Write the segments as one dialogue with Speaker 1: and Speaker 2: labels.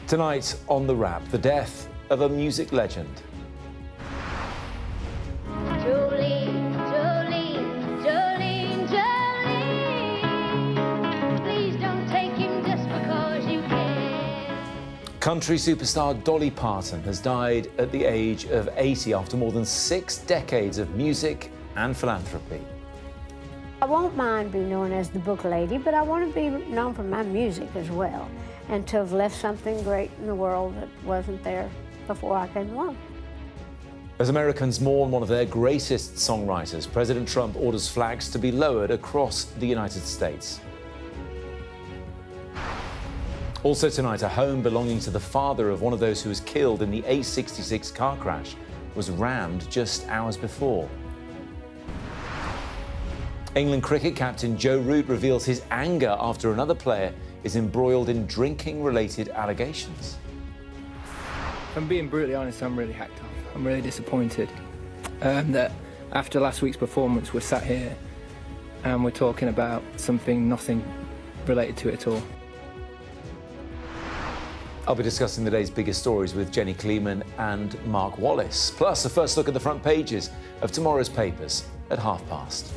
Speaker 1: Tonight on The Wrap, the death of a music legend.
Speaker 2: Jolene, Jolene, Jolene, Jolene. Please don't take him just because you can.
Speaker 1: Country superstar Dolly Parton has died at the age of 80 after more than 6 decades of music and philanthropy.
Speaker 3: I won't mind being known as the book lady, but I want to be known for my music as well, and to have left something great in the world that wasn't there before I came along.
Speaker 1: As Americans mourn one of their greatest songwriters, President Trump orders flags to be lowered across the United States. Also tonight, a home belonging to the father of one of those who was killed in the A66 car crash was rammed just hours before. England cricket captain Joe Root reveals his anger after another player is embroiled in drinking-related allegations.
Speaker 4: If I'm being brutally honest, I'm really hacked off. I'm really disappointed that after last week's performance, we're sat here and we're talking about nothing related to it at all.
Speaker 1: I'll be discussing the day's biggest stories with Jenny Kleeman and Mark Wallace, plus a first look at the front pages of tomorrow's papers at past.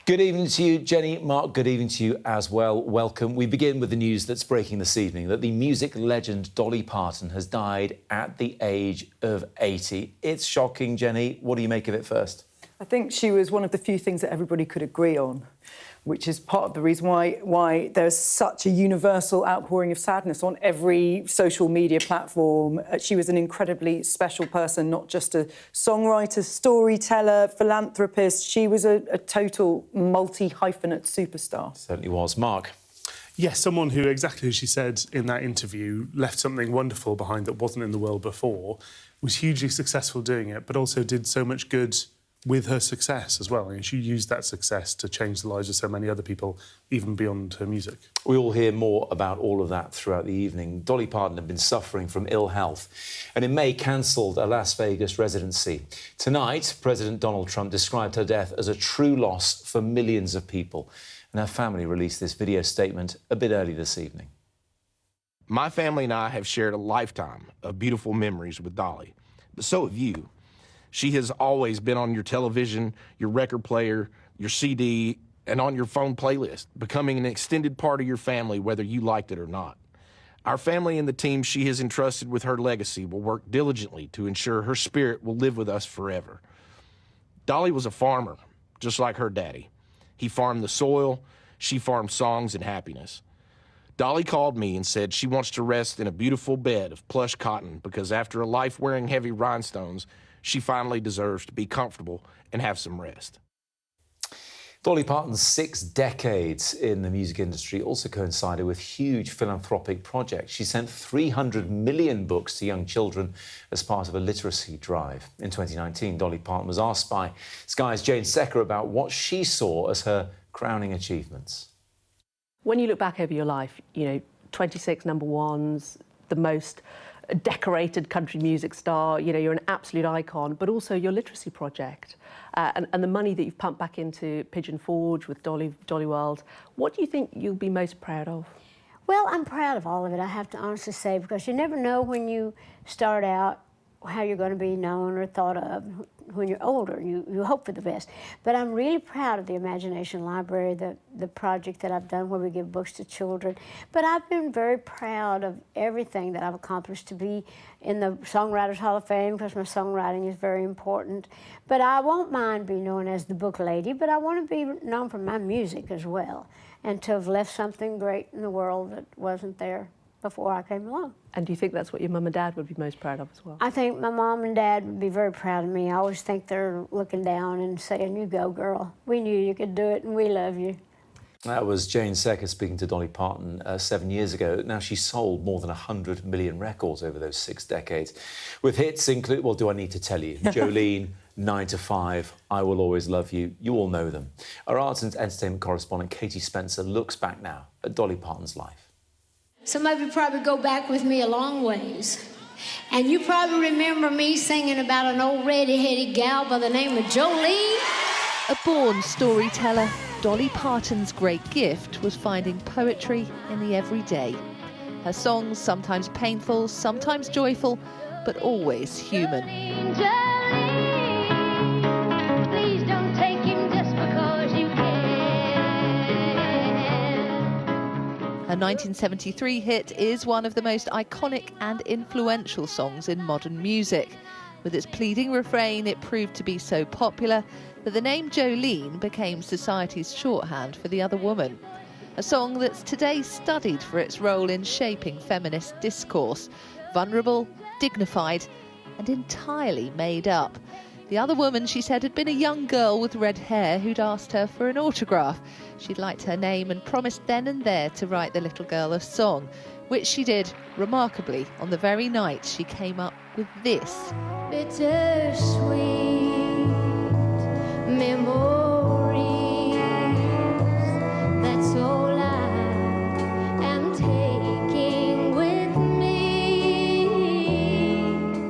Speaker 1: Good evening to you, Jenny. Mark, good evening to you as well. Welcome. We begin with the news that's breaking this evening, that the music legend Dolly Parton has died at the age of 80. It's shocking, Jenny. What do you make of it first?
Speaker 5: I think she was one of the few things that everybody could agree on, which is part of the reason why there's such a universal outpouring of sadness on every social media platform. She was an incredibly special person, not just a songwriter, storyteller, philanthropist. She was a total multi-hyphenate superstar.
Speaker 1: Certainly was. Mark?
Speaker 6: Yes, someone who, exactly as she said in that interview, left something wonderful behind that wasn't in the world before, was hugely successful doing it, but also did so much good with her success as well. And she used that success to change the lives of so many other people, even beyond her music.
Speaker 1: We all hear more about all of that throughout the evening. Dolly Parton had been suffering from ill health and in May cancelled a Las Vegas residency. Tonight, President Donald Trump described her death as a true loss for millions of people. And her family released this video statement a bit early this evening.
Speaker 7: My family and I have shared a lifetime of beautiful memories with Dolly, but so have you. She has always been on your television, your record player, your CD, and on your phone playlist, becoming an extended part of your family, whether you liked it or not. Our family and the team she has entrusted with her legacy will work diligently to ensure her spirit will live with us forever. Dolly was a farmer, just like her daddy. He farmed the soil, she farmed songs and happiness. Dolly called me and said she wants to rest in a beautiful bed of plush cotton because after a life wearing heavy rhinestones, she finally deserves to be comfortable and have some rest.
Speaker 1: Dolly Parton's 6 decades in the music industry also coincided with huge philanthropic projects. She sent 300 million books to young children as part of a literacy drive. In 2019, Dolly Parton was asked by Sky's Jane Secker about what she saw as her crowning achievements.
Speaker 8: When you look back over your life, 26 number ones, the most decorated country music star, you're an absolute icon, but also your literacy project and the money that you've pumped back into Pigeon Forge with Dolly World. What do you think you'll be most proud of?
Speaker 3: Well, I'm proud of all of it, I have to honestly say, because you never know when you start out how you're going to be known or thought of when you're older. You hope for the best. But I'm really proud of the Imagination Library, the project that I've done where we give books to children. But I've been very proud of everything that I've accomplished to be in the Songwriters Hall of Fame, because my songwriting is very important. But I won't mind being known as the book lady, but I want to be known for my music as well, and to have left something great in the world that wasn't there before I came along.
Speaker 8: And do you think that's what your mum and dad would be most proud of as well?
Speaker 3: I think my mom and dad would be very proud of me. I always think they're looking down and saying, "You go, girl. We knew you could do it, and we love you."
Speaker 1: That was Jane Secker speaking to Dolly Parton 7 years ago. Now, she sold more than 100 million records over those 6 decades, with hits include, well, do I need to tell you? Jolene, 9 to 5, I Will Always Love You. You all know them. Our arts and entertainment correspondent, Katie Spencer, looks back now at Dolly Parton's life.
Speaker 2: Some of you probably go back with me a long ways. And you probably remember me singing about an old red-headed gal by the name of Jolene.
Speaker 9: A born storyteller, Dolly Parton's great gift was finding poetry in the everyday. Her songs, sometimes painful, sometimes joyful, but always human.
Speaker 2: Jolene, please don't take him just because you can.
Speaker 9: Her 1973 hit is one of the most iconic and influential songs in modern music. With its pleading refrain, it proved to be so popular that the name Jolene became society's shorthand for the other woman. A song that's today studied for its role in shaping feminist discourse. Vulnerable, dignified, and entirely made up. The other woman, she said, had been a young girl with red hair who'd asked her for an autograph. She'd liked her name and promised then and there to write the little girl a song, which she did, remarkably, on the very night she came up with this.
Speaker 2: Bittersweet memories, that's all I am taking with me.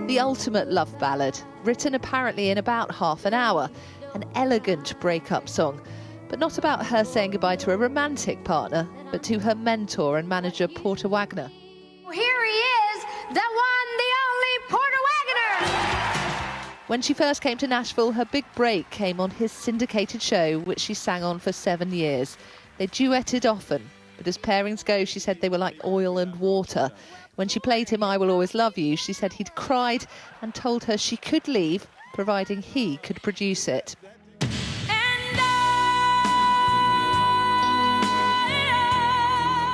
Speaker 9: The ultimate love ballad, written apparently in about half an hour, an elegant breakup song, but not about her saying goodbye to a romantic partner, but to her mentor and manager, Porter Wagoner.
Speaker 2: Here he is, the one, the only Porter Wagoner.
Speaker 9: When she first came to Nashville, her big break came on his syndicated show, which she sang on for 7 years. They duetted often, but as pairings go, she said they were like oil and water. When she played him I Will Always Love You, she said he'd cried and told her she could leave, providing he could produce it.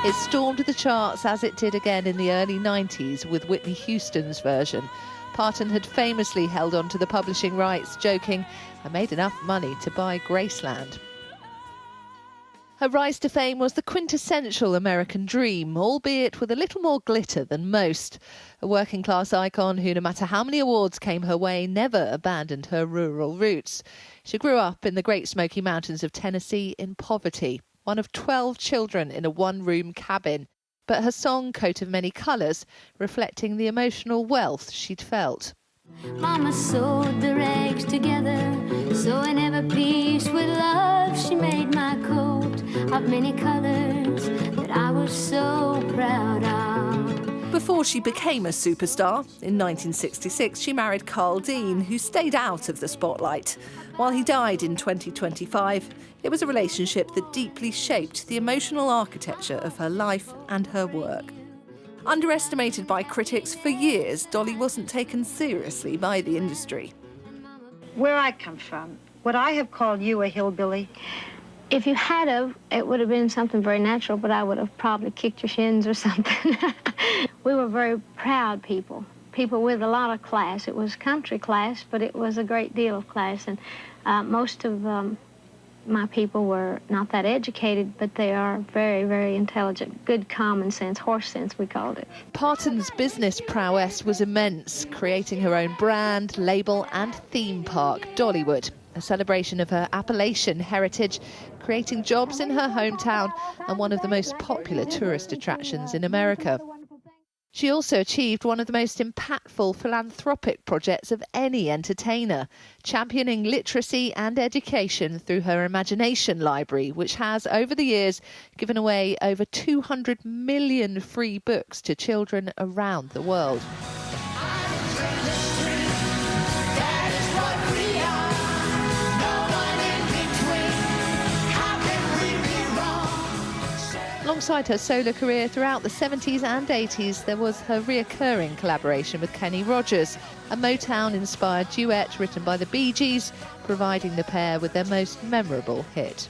Speaker 9: It stormed the charts as it did again in the early 90s with Whitney Houston's version. Parton had famously held on to the publishing rights, joking, "I made enough money to buy Graceland." Her rise to fame was the quintessential American dream, albeit with a little more glitter than most. A working-class icon who, no matter how many awards came her way, never abandoned her rural roots. She grew up in the Great Smoky Mountains of Tennessee in poverty, one of 12 children in a one-room cabin. But her song, Coat of Many Colours, reflecting the emotional wealth she'd felt.
Speaker 2: Mama sewed the rags together, sewing every piece with love. She made my coat of many colours that I was so proud of.
Speaker 9: Before she became a superstar, in 1966 she married Carl Dean, who stayed out of the spotlight. While he died in 2025, it was a relationship that deeply shaped the emotional architecture of her life and her work. Underestimated by critics for years, Dolly wasn't taken seriously by the industry.
Speaker 10: Where I come from, would I have called you a hillbilly?
Speaker 3: If you had of, it would have been something very natural, but I would have probably kicked your shins or something. We were very proud people with a lot of class. It was country class, but it was a great deal of class. And most of my people were not that educated, but they are very, very intelligent. Good common sense, horse sense, we called it.
Speaker 9: Parton's business prowess was immense, creating her own brand, label and theme park, Dollywood, a celebration of her Appalachian heritage, creating jobs in her hometown and one of the most popular tourist attractions in America. She also achieved one of the most impactful philanthropic projects of any entertainer, championing literacy and education through her Imagination Library, which has, over the years, given away over 200 million free books to children around the world. Alongside her solo career throughout the 70s and 80s, there was her reoccurring collaboration with Kenny Rogers, a Motown-inspired duet written by the Bee Gees, providing the pair with their most memorable hit.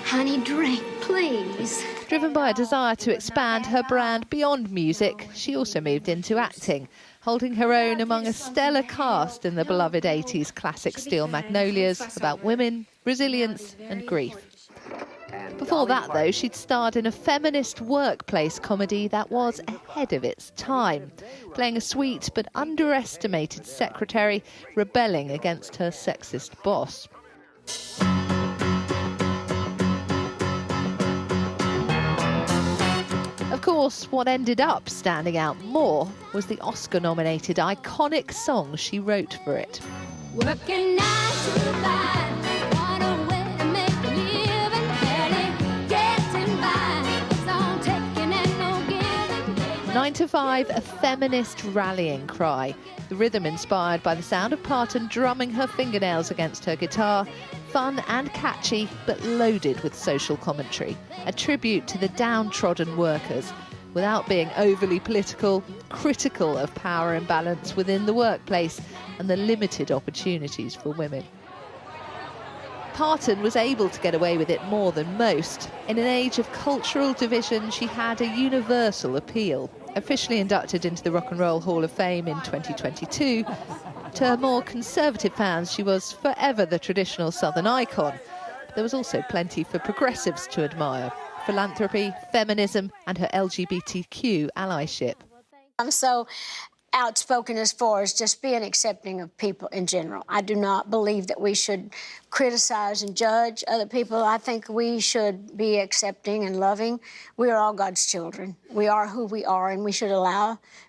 Speaker 2: Honey, drink, please.
Speaker 9: Driven by a desire to expand her brand beyond music, she also moved into acting, holding her own among a stellar cast in the beloved 80s classic Steel Magnolias about women, resilience and grief. Before that, though, she'd starred in a feminist workplace comedy that was ahead of its time, playing a sweet but underestimated secretary rebelling against her sexist boss. Of course, what ended up standing out more was the Oscar-nominated iconic song she wrote for it.
Speaker 2: Working 9 to 5, what a way to make a living, barely getting by, it's all taking and no giving.
Speaker 9: 9 to 5, a feminist rallying cry. The rhythm inspired by the sound of Parton drumming her fingernails against her guitar. Fun and catchy, but loaded with social commentary. A tribute to the downtrodden workers, without being overly political, critical of power imbalance within the workplace and the limited opportunities for women. Parton was able to get away with it more than most. In an age of cultural division, she had a universal appeal. Officially inducted into the Rock and Roll Hall of Fame in 2022, to her more conservative fans, she was forever the traditional Southern icon. But there was also plenty for progressives to admire. Philanthropy, feminism, and her LGBTQ allyship.
Speaker 3: I'm so outspoken as far as just being accepting of people in general. I do not believe that we should criticize and judge other people. I think we should be accepting and loving. We are all God's children. We are who we are, and we should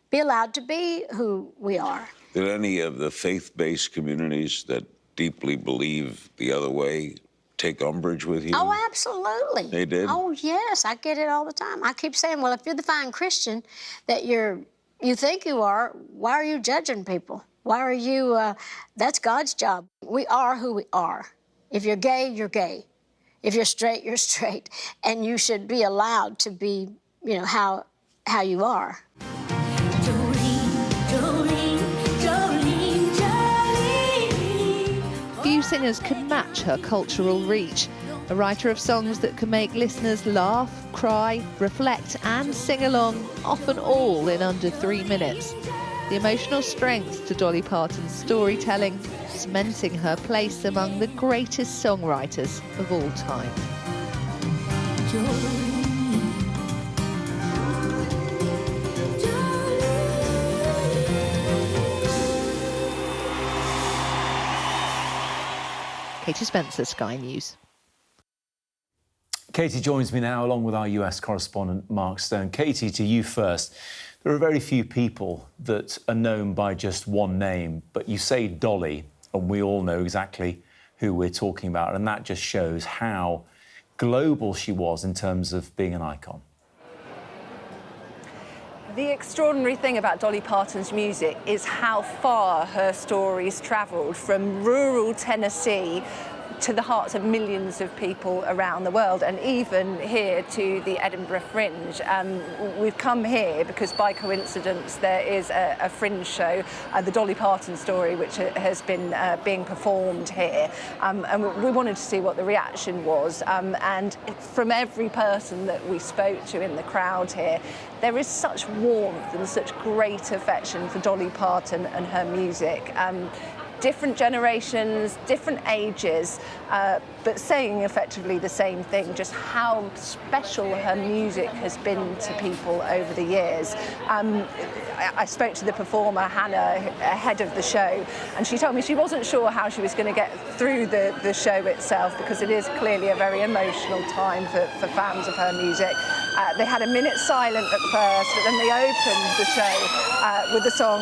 Speaker 3: be allowed to be who we are.
Speaker 11: Did any of the faith-based communities that deeply believe the other way take umbrage with you?
Speaker 3: Oh, absolutely.
Speaker 11: They did?
Speaker 3: Oh, yes. I get it all the time. I keep saying, well, if you're the fine Christian that you think you are, why are you judging people? Why are you, that's God's job. We are who we are. If you're gay, you're gay. If you're straight, you're straight. And you should be allowed to be, you know, how you are.
Speaker 9: Few singers can match her cultural reach. A writer of songs that can make listeners laugh, cry, reflect and sing along, often all in under 3 minutes. The emotional strength to Dolly Parton's storytelling, cementing her place among the greatest songwriters of all time. Katie Spencer, Sky News.
Speaker 1: Katie joins me now along with our US correspondent Mark Stone. Katie, to you first. There are very few people that are known by just one name, but you say Dolly and we all know exactly who we're talking about, and that just shows how global she was in terms of being an icon.
Speaker 12: The extraordinary thing about Dolly Parton's music is how far her stories travelled, from rural Tennessee to the hearts of millions of people around the world, and even here to the Edinburgh Fringe. We've come here because by coincidence there is a Fringe show, the Dolly Parton story, which has been being performed here, and we wanted to see what the reaction was, and from every person that we spoke to in the crowd here, there is such warmth and such great affection for Dolly Parton and her music. Different generations, different ages, but saying effectively the same thing, just how special her music has been to people over the years. I spoke to the performer, Hannah, ahead of the show, and she told me she wasn't sure how she was going to get through the show itself, because it is clearly a very emotional time for fans of her music. They had a minute silent at first, but then they opened the show with the song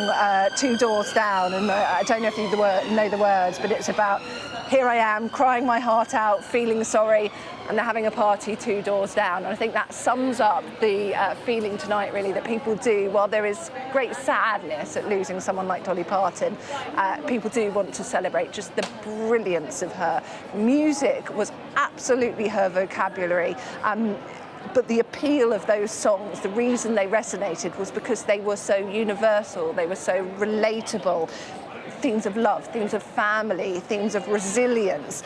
Speaker 12: 2 Doors Down, and I don't know if you know the words, but it's about, here I am, crying my heart out, feeling sorry, and they're having a party 2 doors down. And I think that sums up the feeling tonight, really, that people do, while there is great sadness at losing someone like Dolly Parton, people do want to celebrate just the brilliance of her. Music was absolutely her vocabulary. But the appeal of those songs, the reason they resonated was because they were so universal, they were so relatable. Themes of love, themes of family, themes of resilience.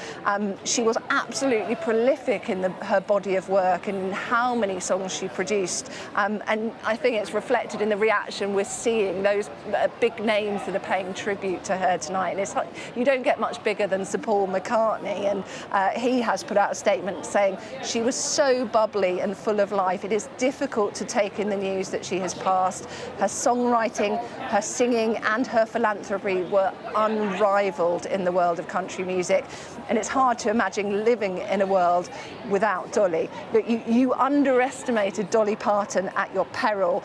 Speaker 12: She was absolutely prolific in her body of work and in how many songs she produced. And I think it's reflected in the reaction we're seeing, those big names that are paying tribute to her tonight. And it's like, you don't get much bigger than Sir Paul McCartney, and he has put out a statement saying she was so bubbly and full of life. It is difficult to take in the news that she has passed. Her songwriting, her singing and her philanthropy were were unrivaled in the world of country music. And it's hard to imagine living in a world without Dolly. But you underestimated Dolly Parton at your peril.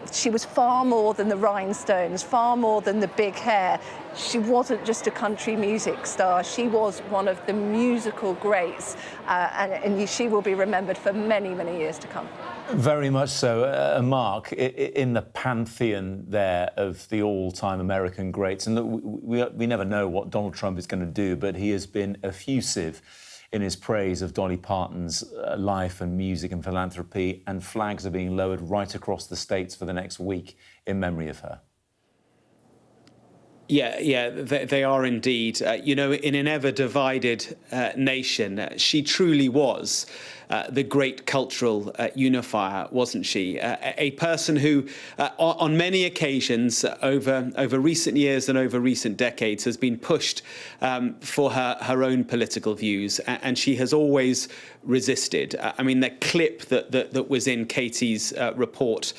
Speaker 12: She was far more than the rhinestones, far more than the big hair. She wasn't just a country music star. She was one of the musical greats, and she will be remembered for many, many years to come.
Speaker 1: Very much so. Mark, in the pantheon there of the all-time American greats, and we never know what Donald Trump is going to do, but he has been effusive in his praise of Dolly Parton's life and music and philanthropy, and flags are being lowered right across the states for the next week in memory of her.
Speaker 13: Yeah, they are indeed. You know, in an ever-divided nation, she truly was the great cultural unifier, wasn't she? A person who, on many occasions over recent years and over recent decades, has been pushed for her own political views, and she has always resisted. I mean, the clip that was in Katie's report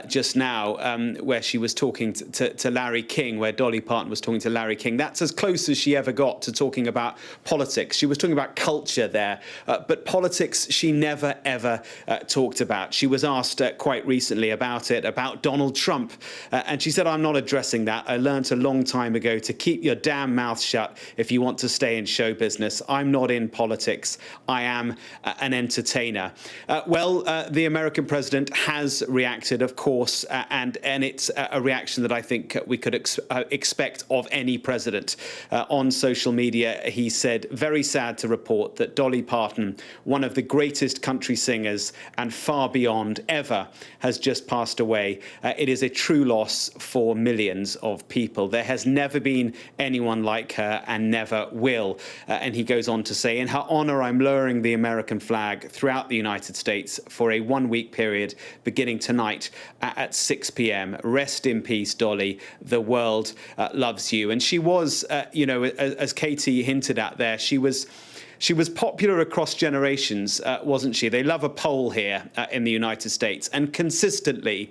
Speaker 13: just now, where she was talking to Larry King, where Dolly Parton was talking to Larry King, that's as close as she ever got to talking about politics. She was talking about culture there, but politics she never, ever talked about. She was asked quite recently about it, about Donald Trump, and she said, "I'm not addressing that. I learned a long time ago to keep your damn mouth shut if you want to stay in show business. I'm not in politics. I am an entertainer." The American president has reacted, of course, and it's a reaction that I think we could expect of any president. On social media, he said, "Very sad to report that Dolly Parton, one of the greatest country singers and far beyond ever, has just passed away. It is a true loss for millions of people. There has never been anyone like her and never will." And he goes on to say, "In her honor, I'm lowering the American flag throughout the United States for a one-week period beginning tonight at 6 p.m. Rest in peace, Dolly. The world loves you." And she was, you know, as Katie hinted at there, she was popular across generations, wasn't she? They love a poll here in the United States, and consistently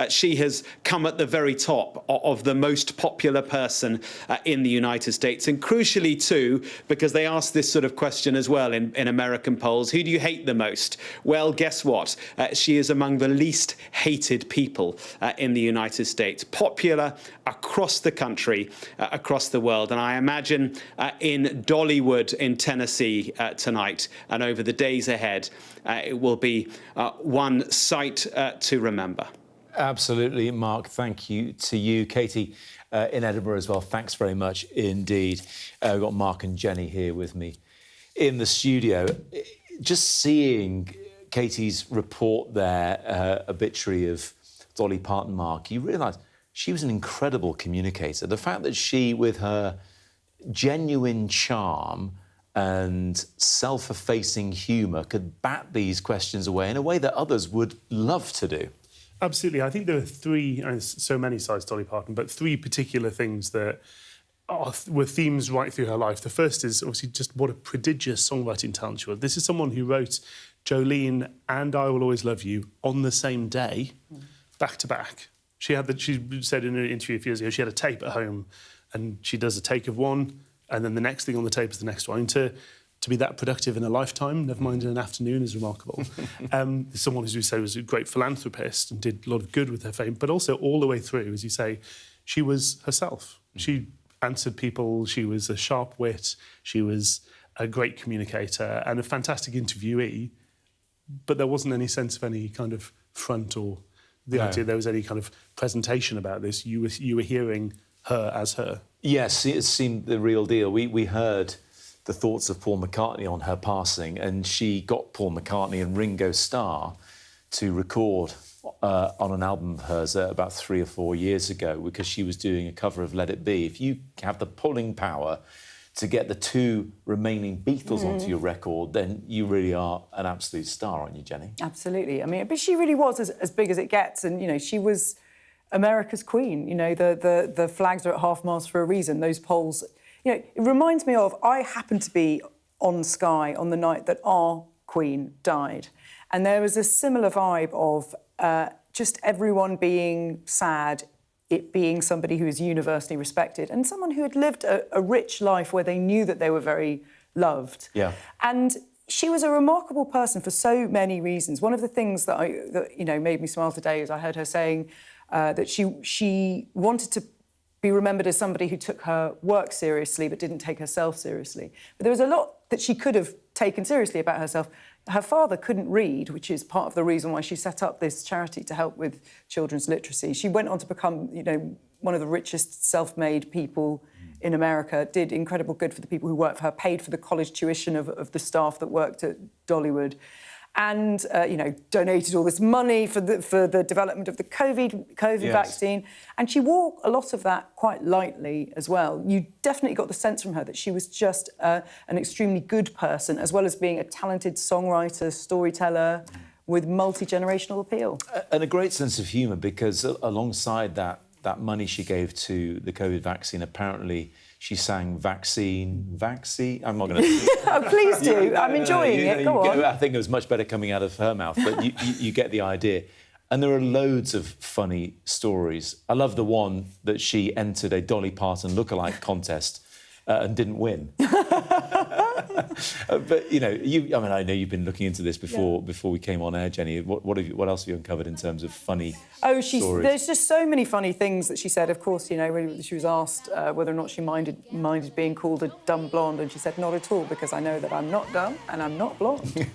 Speaker 13: she has come at the very top of the most popular person in the United States, and crucially too, because they ask this sort of question as well in American polls: who do you hate the most? Well, guess what? She is among the least hated people in the United States, popular across the country, across the world, and I imagine in Dollywood in Tennessee tonight and over the days ahead, it will be one sight to remember.
Speaker 1: Absolutely, Mark. Thank you to you. Katie, in Edinburgh as well, thanks very much indeed. We've got Mark and Jenny here with me in the studio. Just seeing Katie's report there, obituary of Dolly Parton, Mark, you realise she was an incredible communicator. The fact that she, with her genuine charm and self-effacing humour, could bat these questions away in a way that others would love to do.
Speaker 6: Absolutely. I think there are three, and so many sides to Dolly Parton, but three particular things that were themes right through her life. The first is obviously just what a prodigious songwriting talent she was. This is someone who wrote Jolene and I Will Always Love You on the same day, back to back. She said in an interview a few years ago, she had a tape at home and she does a take of one, and then the next thing on the tape is the next one. To be that productive in a lifetime, never mind in an afternoon, is remarkable. Someone, as you say, was a great philanthropist and did a lot of good with her fame, but also all the way through, as you say, she was herself. She answered people, she was a sharp wit, she was a great communicator and a fantastic interviewee, but there wasn't any sense of any kind of front or the idea there was any kind of presentation about this. You were hearing her as her.
Speaker 1: Yes, it seemed the real deal. We heard the thoughts of Paul McCartney on her passing, and she got Paul McCartney and Ringo Starr to record on an album of hers about 3 or 4 years ago, because she was doing a cover of Let It Be. If you have the pulling power to get the two remaining Beatles onto your record, then you really are an absolute star, aren't you, Jenny?
Speaker 5: Absolutely. I mean, but she really was as big as it gets, and, you know, she was America's queen. You know, the flags are at half-mast for a reason. Those polls, you know, it reminds me of, I happened to be on Sky on the night that our queen died, and there was a similar vibe of just everyone being sad it being somebody who is universally respected and someone who had lived a rich life where they knew that they were very loved.
Speaker 1: Yeah.
Speaker 5: And she was a remarkable person for so many reasons. One of the things that you know, made me smile today is I heard her saying that she wanted to be remembered as somebody who took her work seriously but didn't take herself seriously. But there was a lot that she could have taken seriously about herself. Her father couldn't read, which is part of the reason why she set up this charity to help with children's literacy. She went on to become, you know, one of the richest self-made people in America, did incredible good for the people who worked for her, paid for the college tuition of the staff that worked at Dollywood, and you know, donated all this money for the development of the COVID yes. vaccine. And she wore a lot of that quite lightly as well. You definitely got the sense from her that she was just an extremely good person, as well as being a talented songwriter, storyteller, with multi-generational appeal.
Speaker 1: And a great sense of humour, because alongside that money she gave to the COVID vaccine, apparently she sang vaccine. I'm not going to...
Speaker 5: Oh, please do. I'm enjoying it. Go on.
Speaker 1: I think it was much better coming out of her mouth, but you get the idea. And there are loads of funny stories. I love the one that she entered a Dolly Parton lookalike contest and didn't win. But, you know, I mean, I know you've been looking into this before we came on air, Jenny. What else have you uncovered in terms of funny stories?
Speaker 5: There's just so many funny things that she said. Of course, you know, when she was asked whether or not she minded being called a dumb blonde, and she said, not at all, because I know that I'm not dumb and I'm not blonde.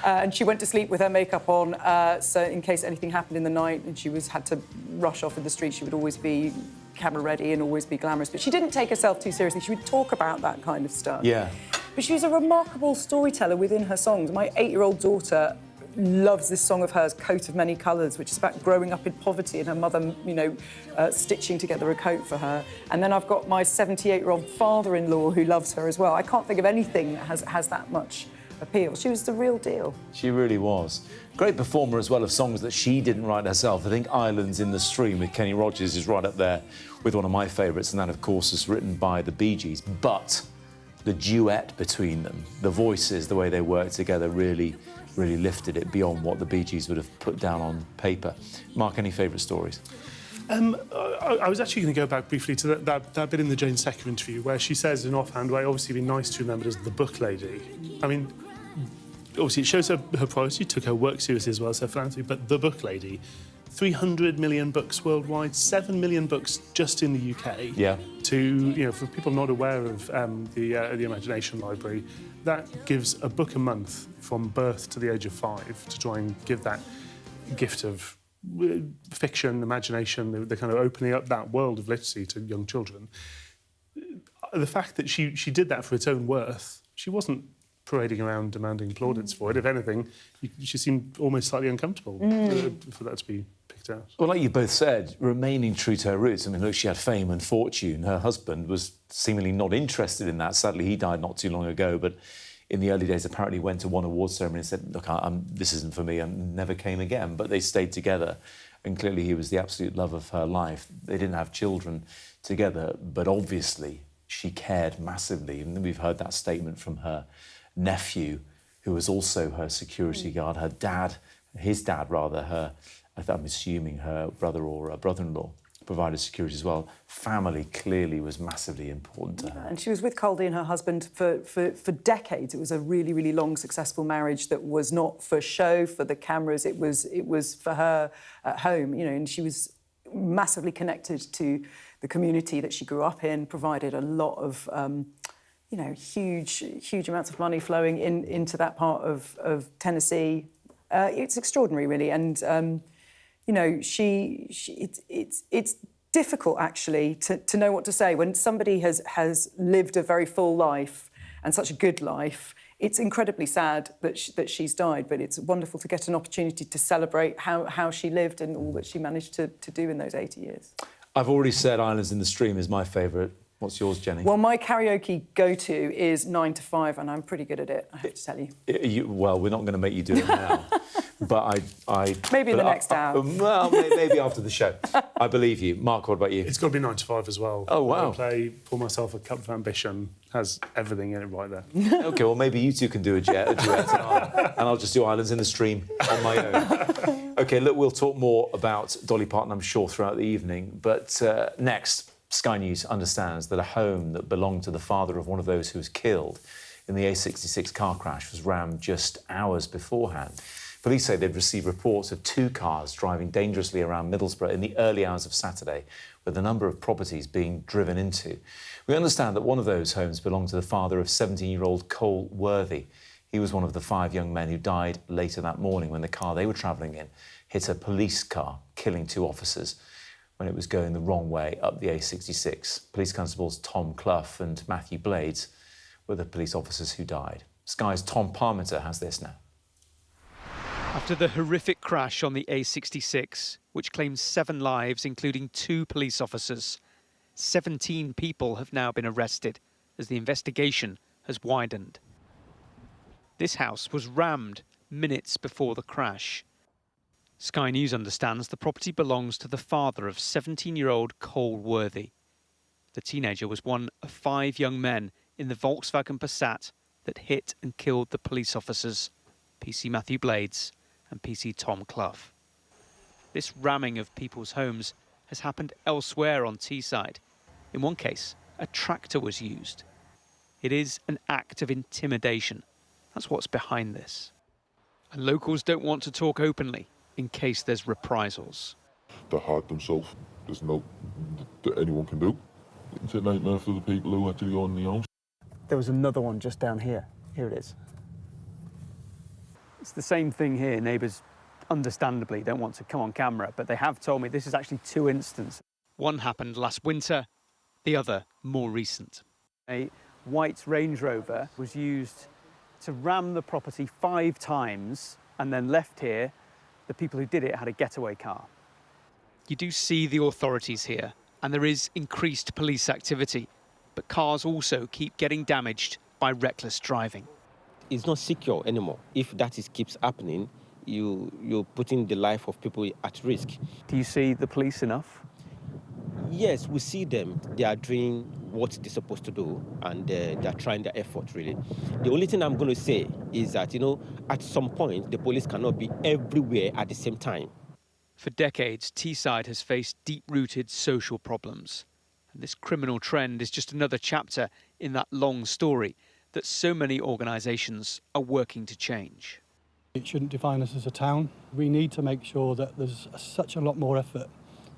Speaker 5: And she went to sleep with her makeup on, so in case anything happened in the night and she had to rush off in the street, she would always be camera ready and always be glamorous. But she didn't take herself too seriously. She would talk about that kind of stuff. Yeah. But she was a remarkable storyteller within her songs. My 8-year-old daughter loves this song of hers, Coat of Many Colours, which is about growing up in poverty and her mother, you know, stitching together a coat for her. And then I've got my 78-year-old father-in-law who loves her as well. I can't think of anything that has that much appeal. She was the real deal.
Speaker 1: She really was. Great performer as well of songs that she didn't write herself. I think Islands in the Stream with Kenny Rogers is right up there with one of my favourites, and that, of course, is written by the Bee Gees. But the duet between them, the voices, the way they worked together really lifted it beyond what the Bee Gees would have put down on paper. Mark, any favourite stories?
Speaker 6: I was actually going to go back briefly to that bit in the Jane Secker interview where she says in an offhand way, obviously it'd be nice to remember as the book lady. I mean, obviously it shows her priority, took her work seriously as well as her philanthropy, but the book lady, 300 million books worldwide, 7 million books just in the UK. Yeah. To, you know, for people not aware of the Imagination Library, that gives a book a month from birth to the age of 5 to try and give that gift of fiction, imagination, the kind of opening up that world of literacy to young children. The fact that she did that for its own worth, she wasn't parading around demanding plaudits for it. If anything, she seemed almost slightly uncomfortable for that to be picked out.
Speaker 1: Well, like you both said, remaining true to her roots. I mean, look, she had fame and fortune. Her husband was seemingly not interested in that. Sadly, he died not too long ago, but in the early days, apparently went to one awards ceremony and said, look, this isn't for me, and never came again. But they stayed together, and clearly he was the absolute love of her life. They didn't have children together, but obviously she cared massively. And we've heard that statement from her nephew, who was also her security guard, his dad, I'm assuming her brother or brother-in-law, provided security as well. Family clearly was massively important to her.
Speaker 5: And she was with Coldy and her husband for decades. It was a really, really long, successful marriage that was not for show, for the cameras. It was for her at home, you know, and she was massively connected to the community that she grew up in, provided a lot of, you know, huge amounts of money flowing into that part of Tennessee. It's extraordinary, really, and you know, it's difficult actually to know what to say when somebody has lived a very full life and such a good life. It's incredibly sad that she's died, but it's wonderful to get an opportunity to celebrate how she lived and all that she managed to do in those 80 years.
Speaker 1: I've already said Islands in the Stream is my favourite What's yours, Jenny?
Speaker 5: Well, my karaoke go-to is 9 to 5, and I'm pretty good at it, I have to tell you.
Speaker 1: Well, we're not going to make you do it now. But
Speaker 5: maybe the next hour.
Speaker 1: Well, maybe after the show. I believe you. Mark, what about you?
Speaker 6: It's got to be 9 to 5 as well.
Speaker 1: Oh, wow.
Speaker 6: Pour Myself a Cup of Ambition has everything in it right there.
Speaker 1: OK, well, maybe you two can do a duet and I'll just do Islands in the Stream on my own. OK, look, we'll talk more about Dolly Parton, I'm sure, throughout the evening. But next, Sky News understands that a home that belonged to the father of one of those who was killed in the A66 car crash was rammed just hours beforehand. Police say they'd received reports of 2 cars driving dangerously around Middlesbrough in the early hours of Saturday, with a number of properties being driven into. We understand that one of those homes belonged to the father of 17-year-old Cole Worthy. He was one of the 5 young men who died later that morning when the car they were travelling in hit a police car, killing 2 officers when it was going the wrong way up the A66. Police constables Tom Clough and Matthew Blades were the police officers who died. Sky's Tom Parmenter has this now.
Speaker 14: After the horrific crash on the A66, which claimed 7 lives, including 2 police officers, 17 people have now been arrested as the investigation has widened. This house was rammed minutes before the crash. Sky News understands the property belongs to the father of 17-year-old Cole Worthy. The teenager was one of 5 young men in the Volkswagen Passat that hit and killed the police officers, PC Matthew Blades and PC Tom Clough. This ramming of people's homes has happened elsewhere on Teesside. In one case, a tractor was used. It is an act of intimidation. That's what's behind this. And locals don't want to talk openly in case there's reprisals.
Speaker 15: They hurt themselves. There's no that anyone can do. It's a nightmare for the people who actually own the house.
Speaker 16: There was another one just down here. Here it is. It's the same thing here. Neighbours, understandably, don't want to come on camera, but they have told me this is actually 2 instances.
Speaker 14: One happened last winter, the other more recent.
Speaker 16: A white Range Rover was used to ram the property 5 times and then left here. The people who did it had a getaway car.
Speaker 14: You do see the authorities here, and there is increased police activity, but cars also keep getting damaged by reckless driving.
Speaker 17: It's not secure anymore. If that keeps happening, you're putting the life of people at risk.
Speaker 16: Do you see the police enough?
Speaker 17: Yes, we see them. They are doing what they're supposed to do, and they're trying their effort, really. The only thing I'm going to say is that, at some point, the police cannot be everywhere at the same time.
Speaker 14: For decades, Teesside has faced deep-rooted social problems. And this criminal trend is just another chapter in that long story that so many organisations are working to change.
Speaker 18: It shouldn't define us as a town. We need to make sure that there's such a lot more effort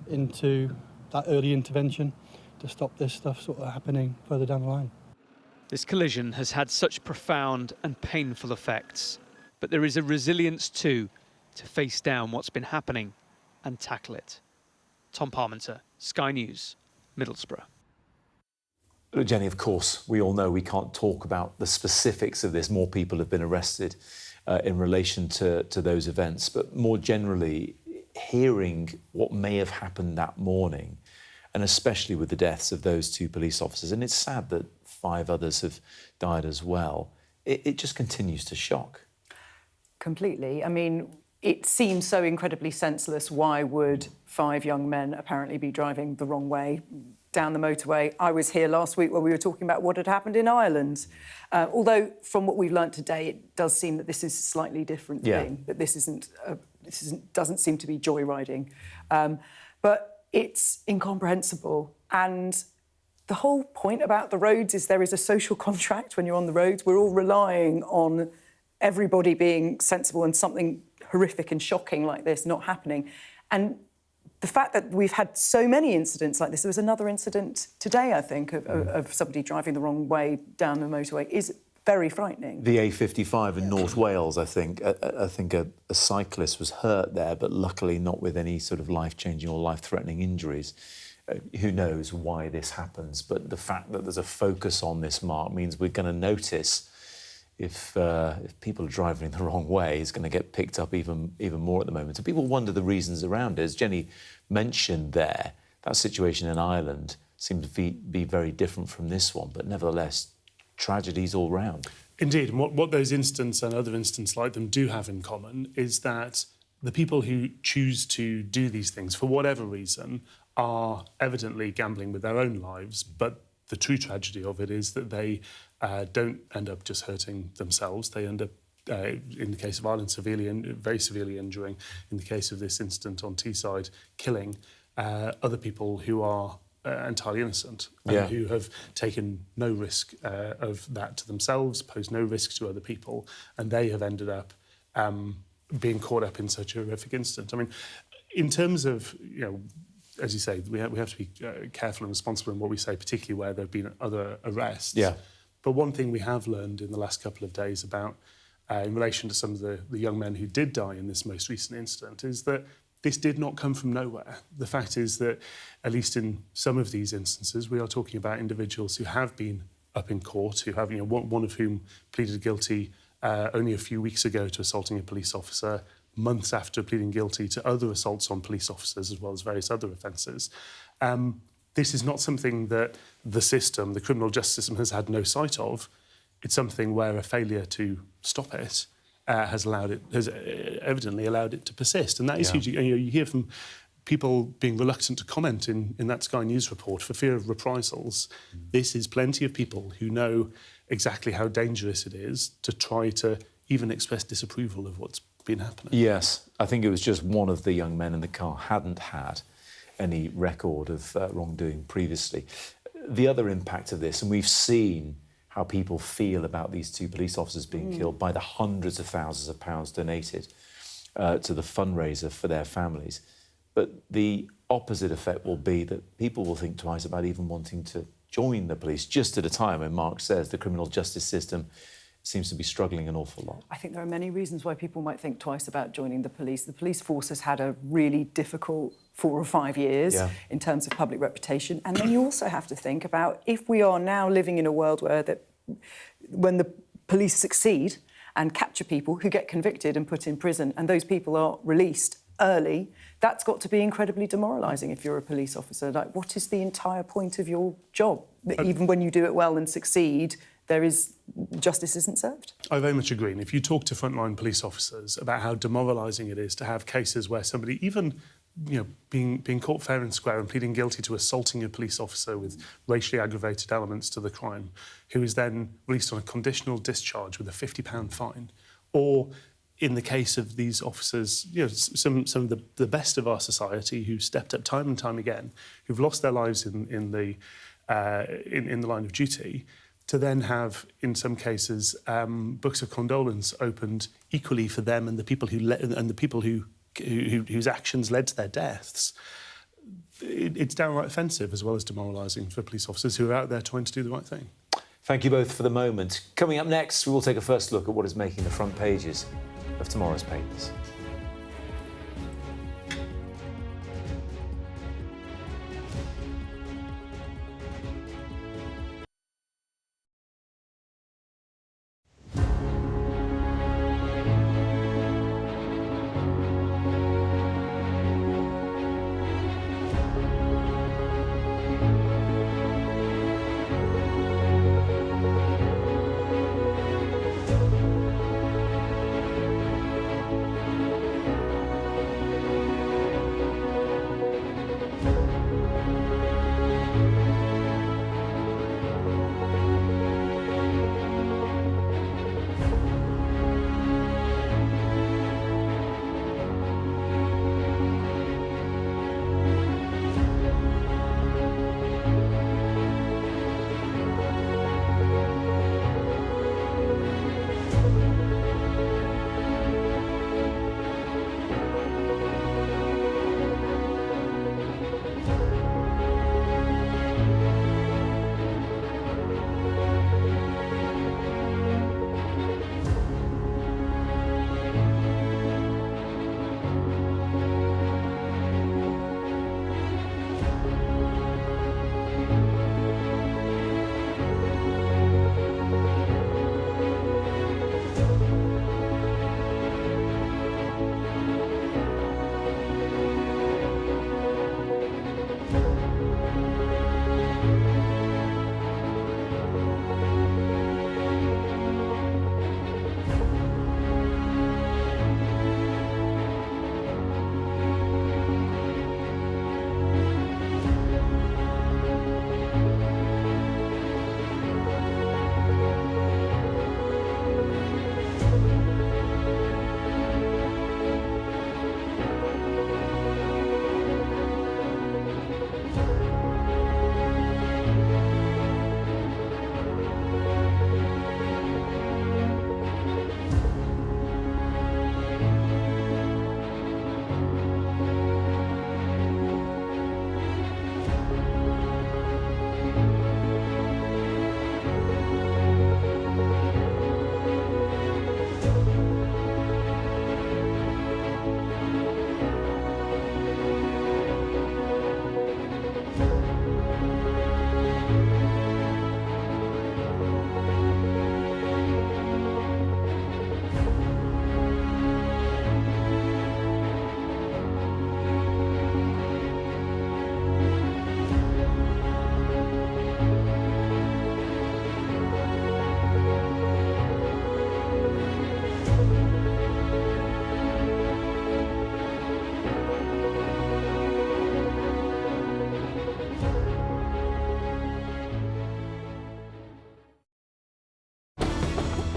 Speaker 18: into that early intervention to stop this stuff sort of happening further down the line.
Speaker 14: This collision has had such profound and painful effects, but there is a resilience too to face down what's been happening and tackle it. Tom Parmenter, Sky News, Middlesbrough.
Speaker 1: Look, Jenny, of course, we all know we can't talk about the specifics of this. More people have been arrested in relation to those events. But more generally, hearing what may have happened that morning, and especially with the deaths of those 2 police officers, and it's sad that 5 others have died as well, it just continues to shock.
Speaker 5: Completely. I mean, it seems so incredibly senseless. Why would 5 young men apparently be driving the wrong way down the motorway? I was here last week where we were talking about what had happened in Ireland. Although, from what we've learnt today, it does seem that this is a slightly different thing. That this doesn't seem to be joyriding. But it's incomprehensible. And the whole point about the roads is there is a social contract when you're on the roads. We're all relying on everybody being sensible and something horrific and shocking like this not happening. And the fact that we've had so many incidents like this, there was another incident today, I think, of somebody driving the wrong way down the motorway, is very frightening.
Speaker 1: The A55 in North Wales, I think a cyclist was hurt there, but luckily not with any sort of life-changing or life-threatening injuries. Who knows why this happens, but the fact that there's a focus on this, Mark, means we're going to notice if people are driving the wrong way, it's going to get picked up even more at the moment. And people wonder the reasons around it. As Jenny mentioned there, that situation in Ireland, seem to be very different from this one, but nevertheless, tragedies all round.
Speaker 6: Indeed, and what those incidents and other incidents like them do have in common is that the people who choose to do these things, for whatever reason, are evidently gambling with their own lives, but the true tragedy of it is that they don't end up just hurting themselves. They end up, in the case of Ireland, very severely injuring, in the case of this incident on Teesside, killing other people who are entirely innocent, and who have taken no risk of that to themselves, posed no risk to other people, and they have ended up being caught up in such a horrific incident. I mean, in terms of, you know, as you say, we have to be careful and responsible in what we say, particularly where there have been other arrests.
Speaker 1: Yeah.
Speaker 6: But one thing we have learned in the last couple of days about, in relation to some of the young men who did die in this most recent incident, is that this did not come from nowhere. The fact is that, at least in some of these instances, we are talking about individuals who have been up in court, who have, you know, one of whom pleaded guilty only a few weeks ago to assaulting a police officer, months after pleading guilty to other assaults on police officers, as well as various other offences. This is not something that the system, the criminal justice system, has had no sight of. It's something where a failure to stop it has evidently allowed it to persist. And that is huge. You hear from people being reluctant to comment in that Sky News report for fear of reprisals. This is plenty of people who know exactly how dangerous it is to try to even express disapproval of what's been happening.
Speaker 1: Yes, I think it was just one of the young men in the car hadn't had any record of wrongdoing previously. The other impact of this, and we've seen how people feel about these two police officers being killed by the hundreds of thousands of pounds donated to the fundraiser for their families. But the opposite effect will be that people will think twice about even wanting to join the police, just at a time when Mark says the criminal justice system seems to be struggling an awful lot.
Speaker 5: I think there are many reasons why people might think twice about joining the police. The police force has had a really difficult 4 or 5 years in terms of public reputation. And then you also have to think about, if we are now living in a world where when the police succeed and capture people who get convicted and put in prison, and those people are released early, that's got to be incredibly demoralising if you're a police officer. Like, what is the entire point of your job? Even when you do it well and succeed, justice isn't served.
Speaker 6: I very much agree. And if you talk to frontline police officers about how demoralising it is to have cases where somebody, even being caught fair and square and pleading guilty to assaulting a police officer with racially aggravated elements to the crime, who is then released on a conditional discharge with a £50 fine, or in the case of these officers, some of the best of our society who stepped up time and time again, who've lost their lives in the line of duty, to then have, in some cases, books of condolence opened equally for them and the people whose actions led to their deaths. It's downright offensive as well as demoralising for police officers who are out there trying to do the right thing.
Speaker 1: Thank you both for the moment. Coming up next, we will take a first look at what is making the front pages of tomorrow's papers.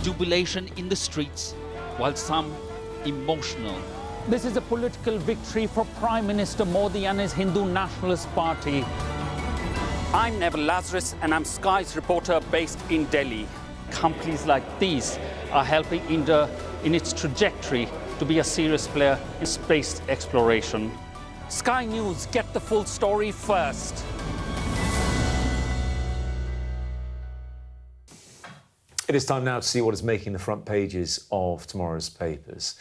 Speaker 19: jubilation in the streets, while some emotional.
Speaker 20: This is a political victory for Prime Minister Modi and his Hindu Nationalist Party. I'm Neville Lazarus, and I'm Sky's reporter based in Delhi. Companies like these are helping India in its trajectory to be a serious player in space exploration. Sky News, get the full story first.
Speaker 1: It is time now to see what is making the front pages of tomorrow's papers.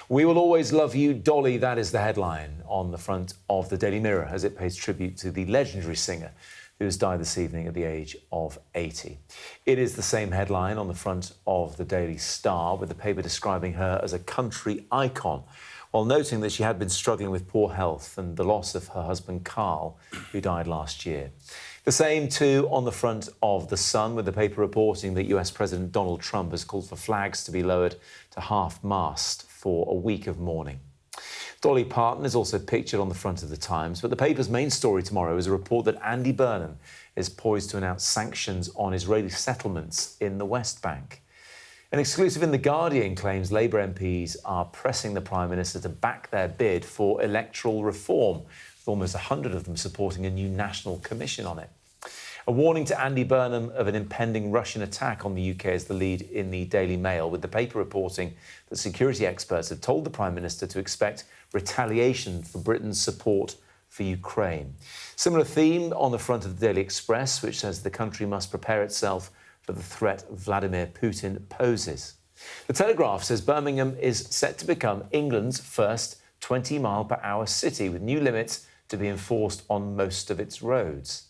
Speaker 1: We will always love you, Dolly. That is the headline on the front of the Daily Mirror as it pays tribute to the legendary singer who has died this evening at the age of 80. It is the same headline on the front of the Daily Star, with the paper describing her as a country icon, while noting that she had been struggling with poor health and the loss of her husband Carl, who died last year. The same, too, on the front of The Sun, with the paper reporting that US President Donald Trump has called for flags to be lowered to half-mast for a week of mourning. Dolly Parton is also pictured on the front of the Times, but the paper's main story tomorrow is a report that Andy Burnham is poised to announce sanctions on Israeli settlements in the West Bank. An exclusive in The Guardian claims Labour MPs are pressing the Prime Minister to back their bid for electoral reform, with almost 100 of them supporting a new national commission on it. A warning to Andy Burnham of an impending Russian attack on the UK is the lead in the Daily Mail, with the paper reporting that security experts have told the Prime Minister to expect retaliation for Britain's support for Ukraine. Similar theme on the front of the Daily Express, which says the country must prepare itself for the threat Vladimir Putin poses. The Telegraph says Birmingham is set to become England's first 20-mile-per-hour city, with new limits to be enforced on most of its roads.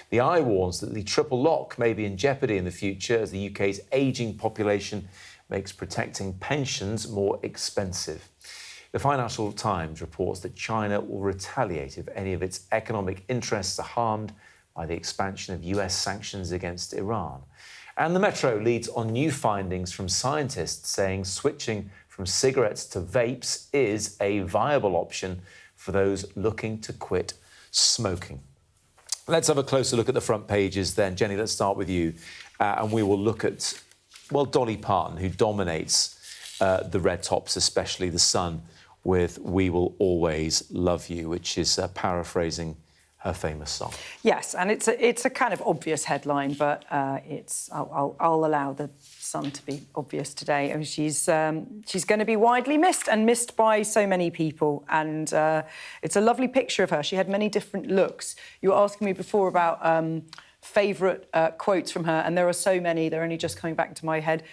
Speaker 1: The Eye warns that the triple lock may be in jeopardy in the future as the UK's ageing population makes protecting pensions more expensive. The Financial Times reports that China will retaliate if any of its economic interests are harmed by the expansion of US sanctions against Iran. And the Metro leads on new findings from scientists saying switching from cigarettes to vapes is a viable option for those looking to quit smoking. Let's have a closer look at the front pages then. Jenny, let's start with you. And we will look at, well, Dolly Parton, who dominates the red tops, especially The Sun, with We Will Always Love You, which is paraphrasing her famous song.
Speaker 5: Yes, and it's a kind of obvious headline, but I'll allow The Sun to be obvious today. I mean, she's going to be widely missed, and missed by so many people. And it's a lovely picture of her. She had many different looks. You were asking me before about favourite quotes from her, and there are so many. They're only just coming back into my head.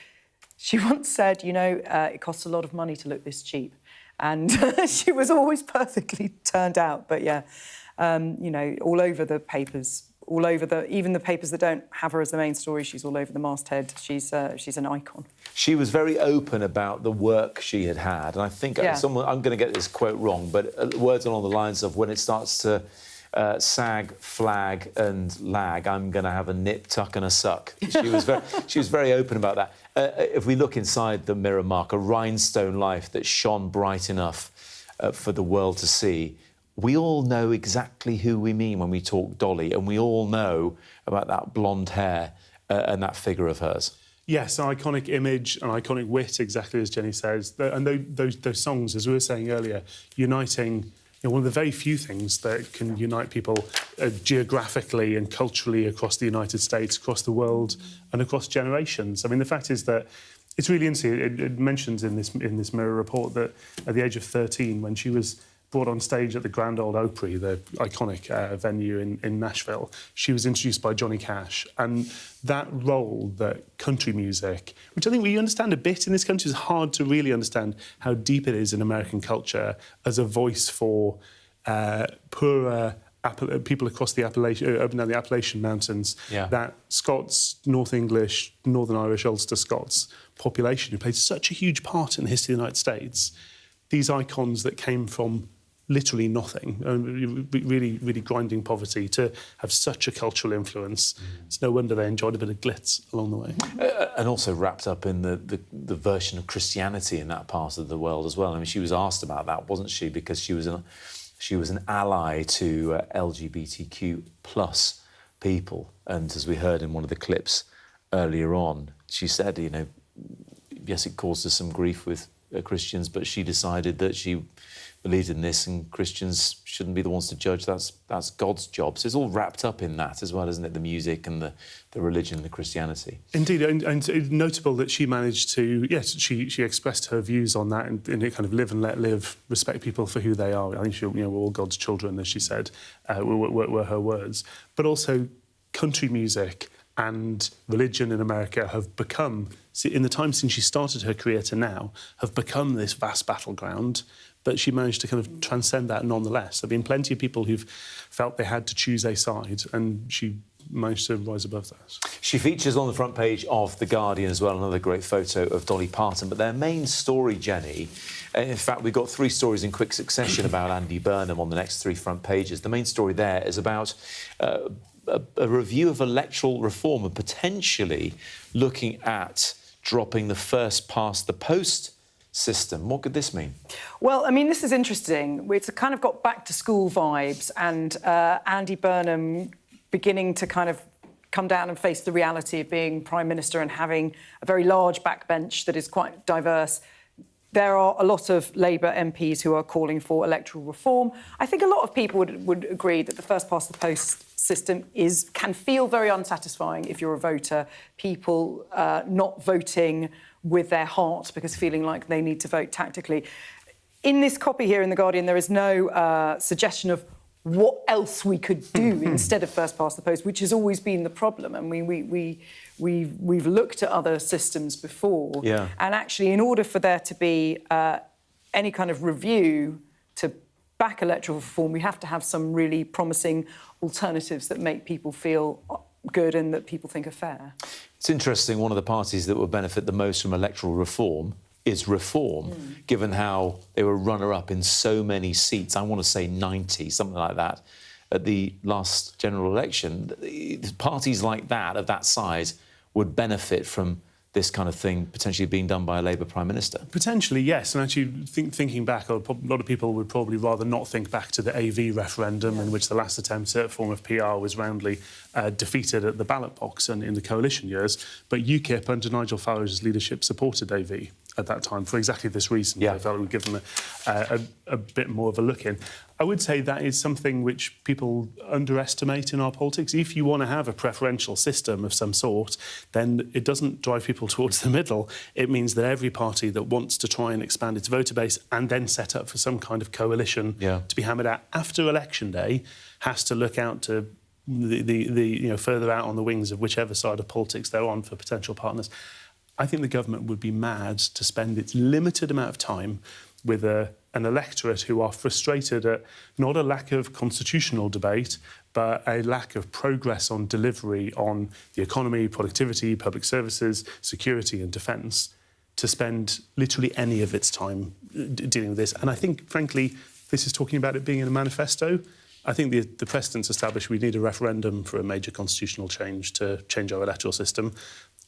Speaker 5: She once said, you know, it costs a lot of money to look this cheap. And she was always perfectly turned out. But, yeah, you know, all over the papers, even the papers that don't have her as the main story, she's all over the masthead. She's an icon.
Speaker 1: She was very open about the work she had had. And I think I'm going to get this quote wrong, but words along the lines of when it starts to sag, flag and lag, I'm going to have a nip, tuck and a suck. She was very open about that. If we look inside the mirror, Mark, a rhinestone life that shone bright enough for the world to see, we all know exactly who we mean when we talk Dolly, and we all know about that blonde hair and that figure of hers.
Speaker 6: Yes, an iconic image, an iconic wit, exactly as Jenny says. And those songs, as we were saying earlier, uniting, you know, one of the very few things that can unite people geographically and culturally across the United States, across the world, and across generations. I mean, the fact is that it's really interesting. It mentions in this Mirror report that at the age of 13, when she was brought on stage at the Grand Ole Opry, the iconic venue in Nashville, she was introduced by Johnny Cash. And that role that country music, which I think we understand a bit in this country, is hard to really understand how deep it is in American culture as a voice for poorer people across the Appalachian Mountains, that Scots, North English, Northern Irish, Ulster Scots population who played such a huge part in the history of the United States. These icons that came from literally nothing, really, really grinding poverty, to have such a cultural influence. It's no wonder they enjoyed a bit of glitz along the way.
Speaker 1: And also wrapped up in the version of Christianity in that part of the world as well. I mean, she was asked about that, wasn't she? Because she was an ally to LGBTQ plus people. And as we heard in one of the clips earlier on, she said, you know, yes, it caused her some grief with Christians, but she decided that she believed in this, and Christians shouldn't be the ones to judge. That's God's job. So it's all wrapped up in that as well, isn't it? The music and the religion, the Christianity.
Speaker 6: Indeed, and it's notable that she managed to, yes, she expressed her views on that in a kind of live and let live, respect people for who they are. I think she, we're all God's children, as she said, were her words. But also, country music and religion in America have become, in the time since she started her career to now, have become this vast battleground. But she managed to kind of transcend that nonetheless. There have been plenty of people who've felt they had to choose a side, and she managed to rise above that.
Speaker 1: She features on the front page of The Guardian as well, another great photo of Dolly Parton. But their main story, Jenny, in fact, we've got 3 stories in quick succession about Andy Burnham on the next 3 front pages. The main story there is about a review of electoral reform and potentially looking at dropping the first-past-the-post system. What could this mean?
Speaker 5: Well, I mean, this is interesting. It's kind of got back-to-school vibes, and Andy Burnham beginning to kind of come down and face the reality of being Prime Minister and having a very large backbench that is quite diverse. There are a lot of Labour MPs who are calling for electoral reform. I think a lot of people would agree that the first-past-the-post system can feel very unsatisfying if you're a voter. People not voting with their heart because feeling like they need to vote tactically. In this copy here in The Guardian, there is no suggestion of what else we could do instead of first past the post, which has always been the problem. I mean, we've looked at other systems before, and actually, in order for there to be any kind of review to back electoral reform, we have to have some really promising alternatives that make people feel good and that people think are fair.
Speaker 1: It's interesting, one of the parties that will benefit the most from electoral reform is Reform, given how they were runner-up in so many seats, I want to say 90, something like that, at the last general election. Parties like that, of that size, would benefit from this kind of thing potentially being done by a Labour Prime Minister? Potentially, yes. And actually, thinking back, a lot of people would probably rather not think back to the AV referendum, in which the last attempt at a form of PR was roundly defeated at the ballot box and in the coalition years. But UKIP, under Nigel Farage's leadership, supported AV at that time for exactly this reason. They felt it would give them a bit more of a look in. I would say that is something which people underestimate in our politics. If you want to have a preferential system of some sort, then it doesn't drive people towards the middle. It means that every party that wants to try and expand its voter base and then set up for some kind of coalition to be hammered out after election day has to look out to the further out on the wings of whichever side of politics they're on for potential partners. I think the government would be mad to spend its limited amount of time with an electorate who are frustrated at not a lack of constitutional debate, but a lack of progress on delivery on the economy, productivity, public services, security and defence, to spend literally any of its time dealing with this. And I think, frankly, this is talking about it being in a manifesto. I think the precedent's established we need a referendum for a major constitutional change to change our electoral system.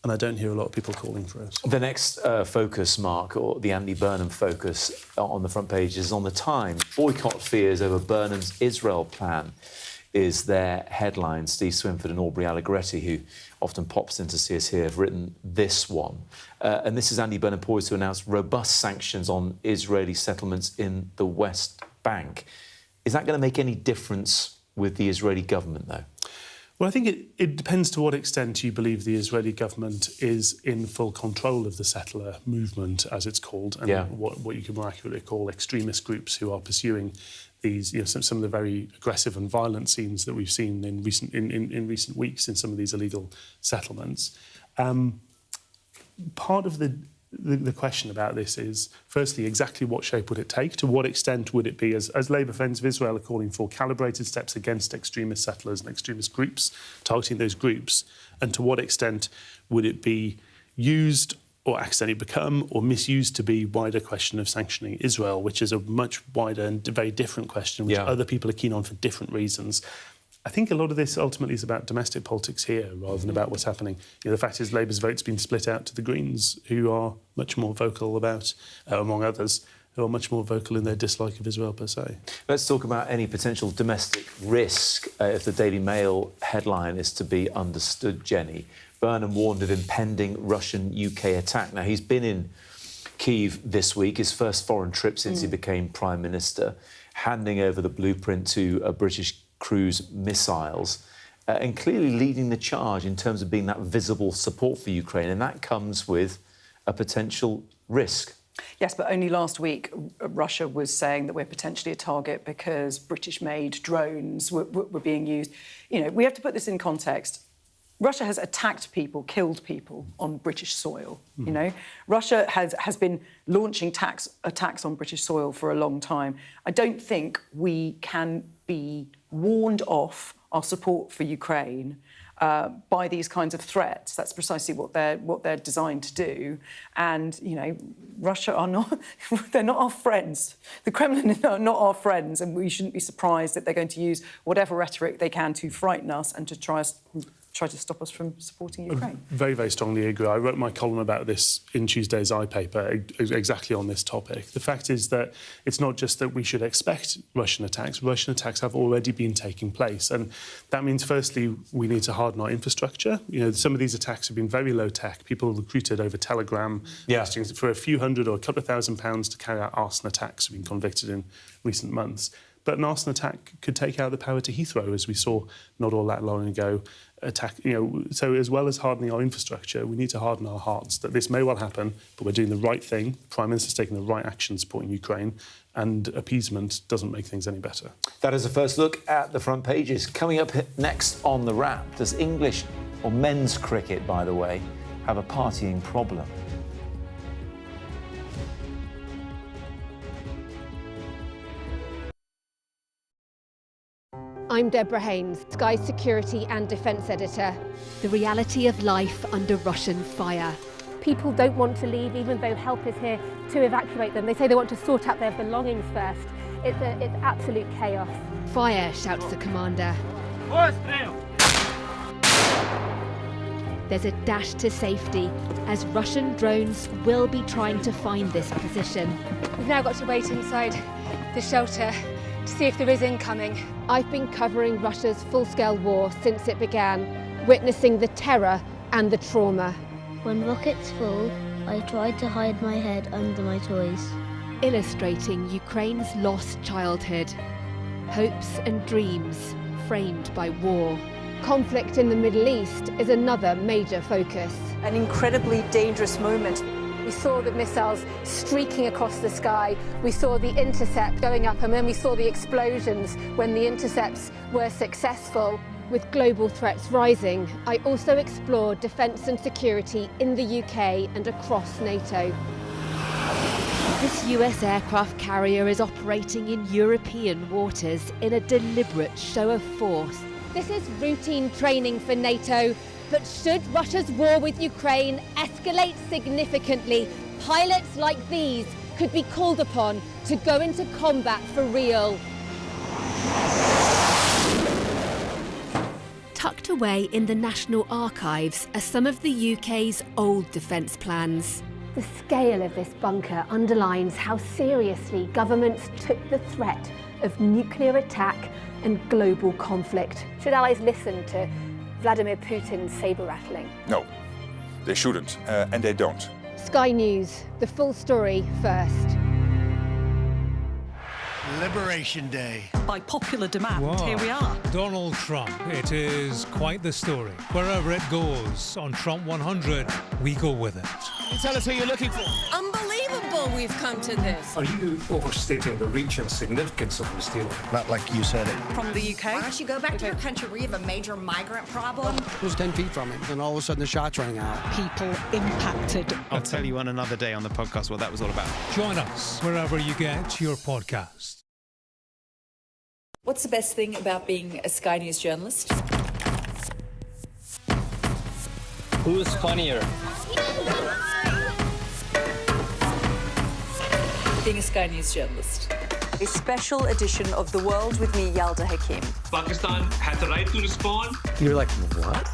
Speaker 1: And I don't hear a lot of people calling for it. The next focus, Mark, or the Andy Burnham focus on the front page is on the Times. Boycott fears over Burnham's Israel plan is their headline. Steve Swinford and Aubrey Allegretti, who often pops in to see us here, have written this one. And this is Andy Burnham poised to announce robust sanctions on Israeli settlements in the West Bank. Is that going to make any difference with the Israeli government, though? Well, I think it depends to what extent you believe the Israeli government is in full control of the settler movement, as it's called, and what you can more accurately call extremist groups who are pursuing these, some of the very aggressive and violent scenes that we've seen in recent weeks in some of these illegal settlements. Part of the question about this is, firstly, exactly what shape would it take? To what extent would it be, as Labour Friends of Israel are calling for, calibrated steps against extremist settlers and extremist groups, targeting those groups? And to what extent would it be used or accidentally become or misused to be wider question of sanctioning Israel, which is a much wider and very different question, which other people are keen on for different reasons? I think a lot of this ultimately is about domestic politics here rather than about what's happening. The fact is Labour's vote's been split out to the Greens, who are much more vocal about, among others,
Speaker 6: who are much more vocal in their dislike of Israel per se.
Speaker 1: Let's talk about any potential domestic risk if the Daily Mail headline is to be understood, Jenny. Burnham warned of impending Russian-UK attack. Now, he's been in Kyiv this week, his first foreign trip since he became Prime Minister, handing over the blueprint to British cruise missiles and clearly leading the charge in terms of being that visible support for Ukraine, and that comes with a potential risk.
Speaker 5: Yes, but only last week Russia was saying that we're potentially a target because British-made drones were being used. You know, we have to put this in context. Russia has attacked people, killed people on British soil, you know. Russia has been launching attacks on British soil for a long time. I don't think we can be warned off our support for Ukraine by these kinds of threats. That's precisely what they're designed to do. And, you know, Russia are not, they're not our friends. The Kremlin are not our friends, and we shouldn't be surprised that they're going to use whatever rhetoric they can to frighten us and to try to stop us from supporting Ukraine.
Speaker 6: I very, very strongly agree. I wrote my column about this in Tuesday's iPaper, exactly on this topic. The fact is that it's not just that we should expect Russian attacks. Russian attacks have already been taking place. And that means, firstly, we need to harden our infrastructure. You know, some of these attacks have been very low-tech. People recruited over Telegram for a few hundred or a couple of £1,000s to carry out arson attacks have been convicted in recent months. But an arson attack could take out the power to Heathrow, as we saw not all that long ago. So as well as hardening our infrastructure, we need to harden our hearts that this may well happen, but we're doing the right thing. The Prime Minister's taking the right action supporting Ukraine, and appeasement doesn't make things any better.
Speaker 1: That is a first look at the front pages. Coming up next on The Wrap, does English or men's cricket, by the way, have a partying problem?
Speaker 21: I'm Deborah Haynes, Sky Security and Defence Editor.
Speaker 22: The reality of life under Russian fire.
Speaker 21: People don't want to leave, even though help is here to evacuate them. They say they want to sort out their belongings first. It's absolute chaos.
Speaker 22: Fire, shouts the commander. There's a dash to safety, as Russian drones will be trying to find this position.
Speaker 21: We've now got to wait inside the shelter to see if there is incoming. I've been covering Russia's full-scale war since it began, witnessing the terror and the trauma.
Speaker 23: When rockets fall, I try to hide my head under my toys.
Speaker 22: Illustrating Ukraine's lost childhood, hopes and dreams framed by war.
Speaker 21: Conflict in the Middle East is another major focus.
Speaker 12: An incredibly dangerous moment. We saw the missiles streaking across the sky. We saw the intercept going up, and then we saw the explosions when the intercepts were successful.
Speaker 21: With global threats rising, I also explored defence and security in the UK and across NATO.
Speaker 22: This US aircraft carrier is operating in European waters in a deliberate show of force.
Speaker 21: This is routine training for NATO. But should Russia's war with Ukraine escalate significantly, pilots like these could be called upon to go into combat for real.
Speaker 22: Tucked away in the National Archives are some of the UK's old defence plans.
Speaker 21: The scale of this bunker underlines how seriously governments took the threat of nuclear attack and global conflict. Should allies listen to Vladimir Putin's sabre-rattling?
Speaker 24: No, they shouldn't, and they don't.
Speaker 21: Sky News, the full story first.
Speaker 25: Liberation Day.
Speaker 26: By popular demand,
Speaker 25: Wow.
Speaker 26: here we are.
Speaker 25: Donald Trump. It is quite the story. Wherever it goes, on Trump 100, we go with it.
Speaker 27: Can you tell us who you're looking for?
Speaker 28: Unbelievable we've come to this.
Speaker 25: Are you overstating the reach and significance of this deal? Not like you said it.
Speaker 26: From the UK.
Speaker 28: Why don't you go back to your country where you have a major migrant problem?
Speaker 29: It was 10 feet from him, and all of a sudden the shots rang out.
Speaker 26: People impacted.
Speaker 27: I'll tell you on another day on the podcast what that was all about.
Speaker 25: Join us wherever you get your podcast.
Speaker 28: What's the best thing about being a Sky News journalist?
Speaker 30: Who's funnier?
Speaker 28: Being a Sky News journalist. A special edition of The World with me, Yalda Hakim.
Speaker 30: Pakistan has the right to respond.
Speaker 1: You're like, what?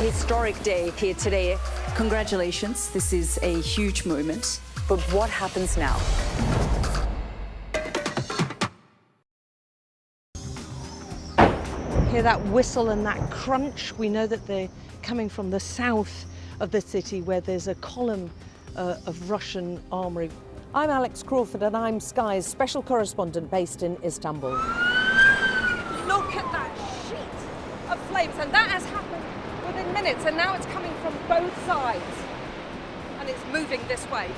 Speaker 28: A historic day here today. Congratulations. This is a huge moment. But what happens now?
Speaker 2: Hear that whistle and that crunch? We know that they're coming from the south of the city where there's a column of Russian armoury. I'm Alex Crawford and I'm Sky's special correspondent based in Istanbul.
Speaker 12: Look at that sheet of flames, and that has happened within minutes, and now it's coming from both sides, and it's moving this way.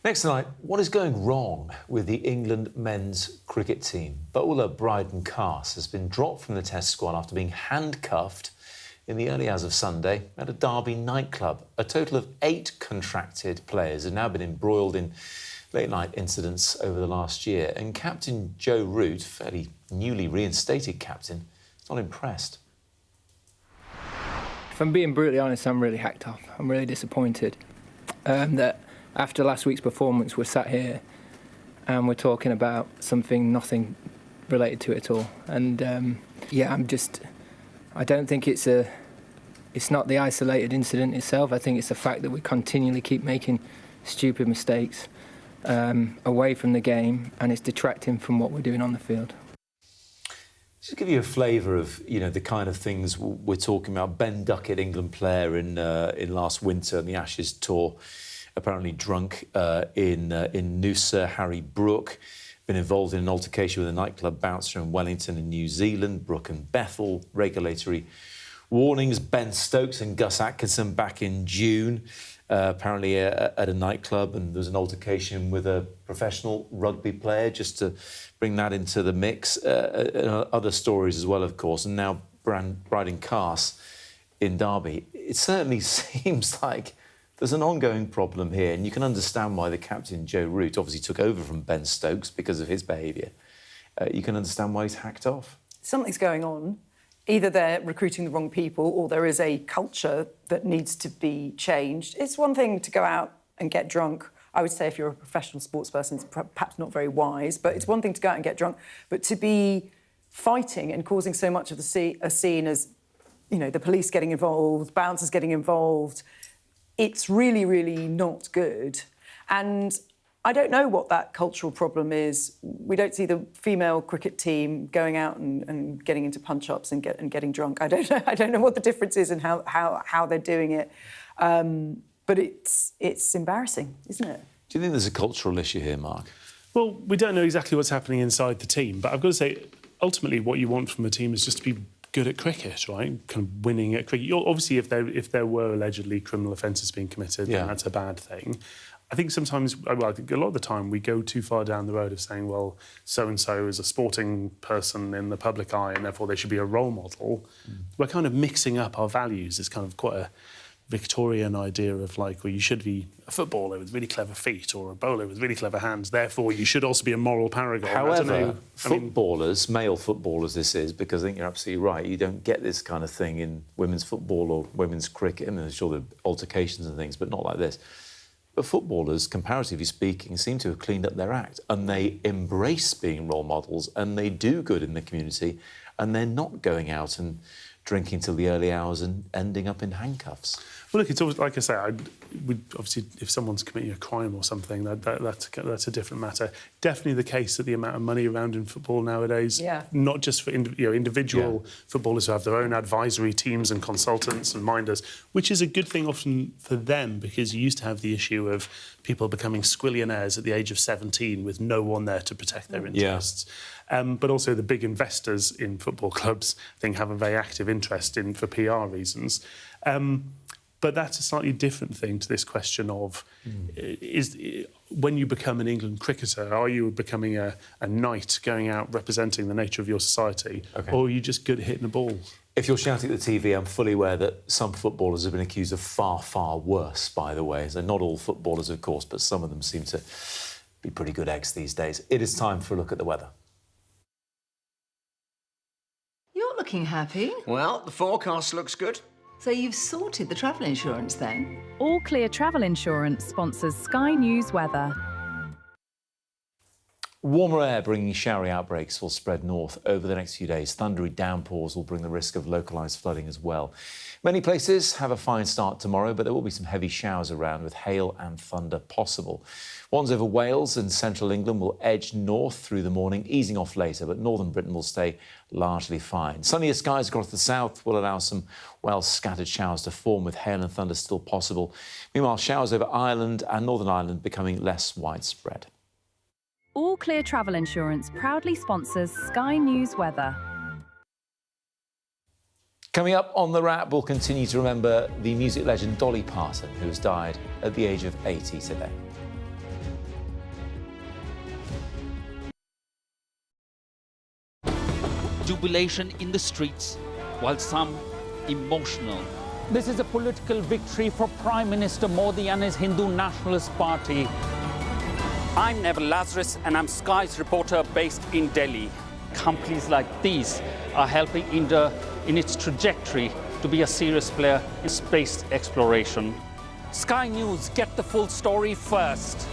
Speaker 1: Next tonight, what is going wrong with the England men's cricket team? Bowler Bryden Carse has been dropped from the Test squad after being handcuffed in the early hours of Sunday at a Derby nightclub. A total of 8 contracted players have now been embroiled in late-night incidents over the last year, and Captain Joe Root, fairly newly reinstated captain, is not impressed.
Speaker 3: If I'm being brutally honest, I'm really hacked off. I'm really disappointed that after last week's performance, we're sat here and we're talking about nothing related to it at all. And yeah, I don't think it's not the isolated incident itself. I think it's the fact that we continually keep making stupid mistakes away from the game, and it's detracting from what we're doing on the field.
Speaker 1: Just give you a flavour of, the kind of things we're talking about. Ben Duckett, England player in last winter on the Ashes tour, apparently drunk in Noosa. Harry Brook been involved in an altercation with a nightclub bouncer in Wellington in New Zealand. Brook and Bethel, regulatory warnings. Ben Stokes and Gus Atkinson back in June, apparently at a nightclub, and there was an altercation with a professional rugby player, just to bring that into the mix. Other stories as well, of course, and now Bryden Carse in Derby. It certainly seems like there's an ongoing problem here, and you can understand why the captain, Joe Root, obviously took over from Ben Stokes because of his behaviour. You can understand why he's hacked off.
Speaker 5: Something's going on. Either they're recruiting the wrong people or there is a culture that needs to be changed. It's one thing to go out and get drunk. I would say if you're a professional sports person, it's perhaps not very wise, but it's one thing to go out and get drunk. But to be fighting and causing so much of a scene as, the police getting involved, bouncers getting involved, it's really, really not good. And I don't know what that cultural problem is. We don't see the female cricket team going out and getting into punch-ups and getting drunk. I don't know what the difference is and how they're doing it. But it's embarrassing, isn't it?
Speaker 1: Do you think there's a cultural issue here, Mark?
Speaker 6: Well, we don't know exactly what's happening inside the team, but I've got to say, ultimately, what you want from a team is just to be good at cricket, right? Kind of winning at cricket. Obviously, if there were allegedly criminal offences being committed, then that's a bad thing. I think sometimes, I think a lot of the time, we go too far down the road of saying, well, so-and-so is a sporting person in the public eye and therefore they should be a role model. We're kind of mixing up our values. It's kind of quite a Victorian idea of you should be a footballer with really clever feet or a bowler with really clever hands, therefore you should also be a moral paragon.
Speaker 1: However, footballers, male footballers this is, because I think you're absolutely right, you don't get this kind of thing in women's football or women's cricket. I mean, I'm sure there are altercations and things, but not like this. But footballers, comparatively speaking, seem to have cleaned up their act, and they embrace being role models, and they do good in the community, and they're not going out and drinking till the early hours and ending up in handcuffs.
Speaker 6: Well, look, it's always, like I say, obviously, if someone's committing a crime or something, that's a different matter. Definitely the case that the amount of money around in football nowadays, not just for individual footballers who have their own advisory teams and consultants and minders, which is a good thing often for them, because you used to have the issue of people becoming squillionaires at the age of 17 with no one there to protect their interests. But also the big investors in football clubs, I think, have a very active interest for PR reasons. But that's a slightly different thing to this question of, when you become an England cricketer, are you becoming a knight going out representing the nature of your society, or are you just good at hitting the ball?
Speaker 1: If you're shouting at the TV, I'm fully aware that some footballers have been accused of far, far worse, by the way. So not all footballers, of course, but some of them seem to be pretty good eggs these days. It is time for a look at the weather.
Speaker 4: You're looking happy.
Speaker 7: Well, the forecast looks good.
Speaker 4: So you've sorted the travel insurance then?
Speaker 8: All Clear Travel Insurance sponsors Sky News Weather.
Speaker 1: Warmer air bringing showery outbreaks will spread north over the next few days. Thundery downpours will bring the risk of localised flooding as well. Many places have a fine start tomorrow, but there will be some heavy showers around with hail and thunder possible. Ones over Wales and central England will edge north through the morning, easing off later, but northern Britain will stay largely fine. Sunnier skies across the south will allow some well-scattered showers to form with hail and thunder still possible. Meanwhile, showers over Ireland and Northern Ireland becoming less widespread.
Speaker 8: All Clear Travel Insurance proudly sponsors Sky News Weather.
Speaker 1: Coming up on The Wrap, we'll continue to remember the music legend Dolly Parton, who has died at the age of 80 today.
Speaker 19: Jubilation in the streets, while some emotional.
Speaker 20: This is a political victory for Prime Minister Modi and his Hindu Nationalist Party. I'm Neville Lazarus and I'm Sky's reporter based in Delhi. Companies like these are helping India in its trajectory to be a serious player in space exploration. Sky News, get the full story first.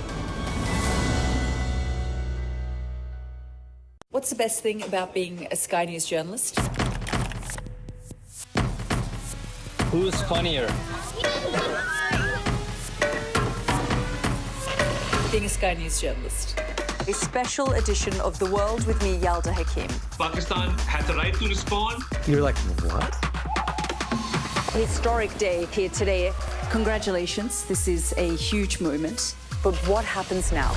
Speaker 28: What's the best thing about being a Sky News journalist?
Speaker 30: Who's funnier?
Speaker 28: Being a Sky News journalist. A special edition of The World with me, Yalda Hakim.
Speaker 30: Pakistan had the right to respond.
Speaker 9: You're like, what?
Speaker 28: Historic day here today. Congratulations, this is a huge moment. But what happens now?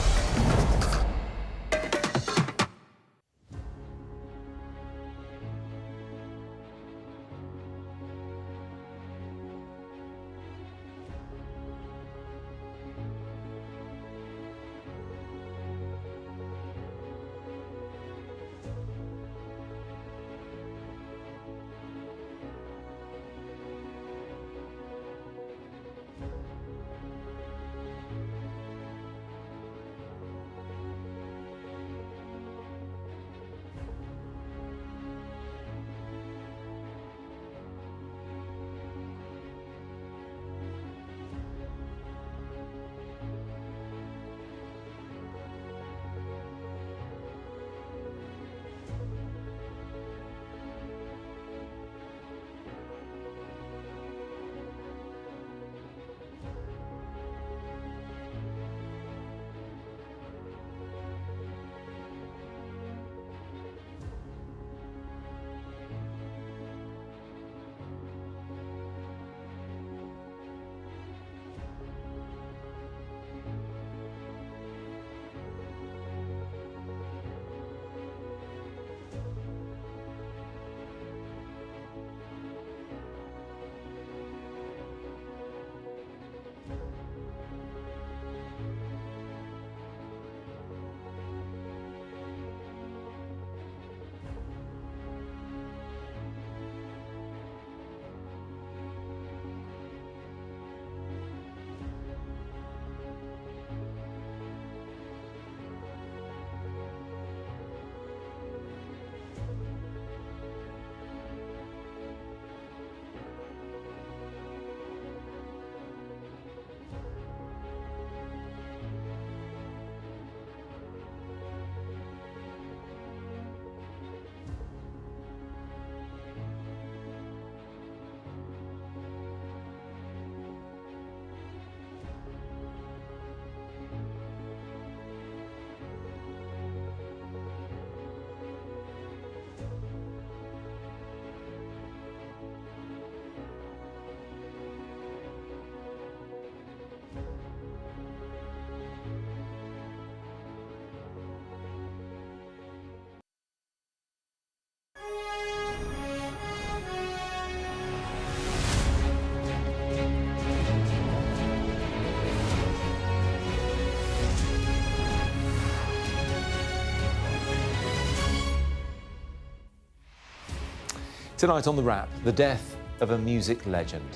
Speaker 1: Tonight on The Wrap, the death of a music legend.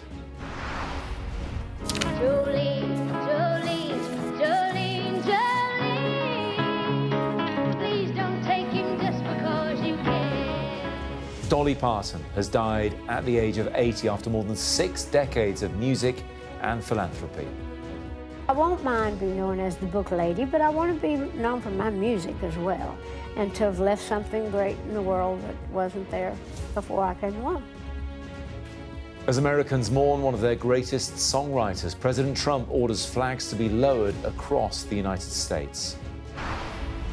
Speaker 23: Jolene, Jolene, Jolene, Jolene. Please don't take him just because you can.
Speaker 1: Dolly Parton has died at the age of 80 after more than 6 decades of music and philanthropy.
Speaker 21: I won't mind being known as the book lady, but I want to be known for my music as well, and to have left something great in the world that wasn't there before I came along.
Speaker 1: As Americans mourn one of their greatest songwriters, President Trump orders flags to be lowered across the United States.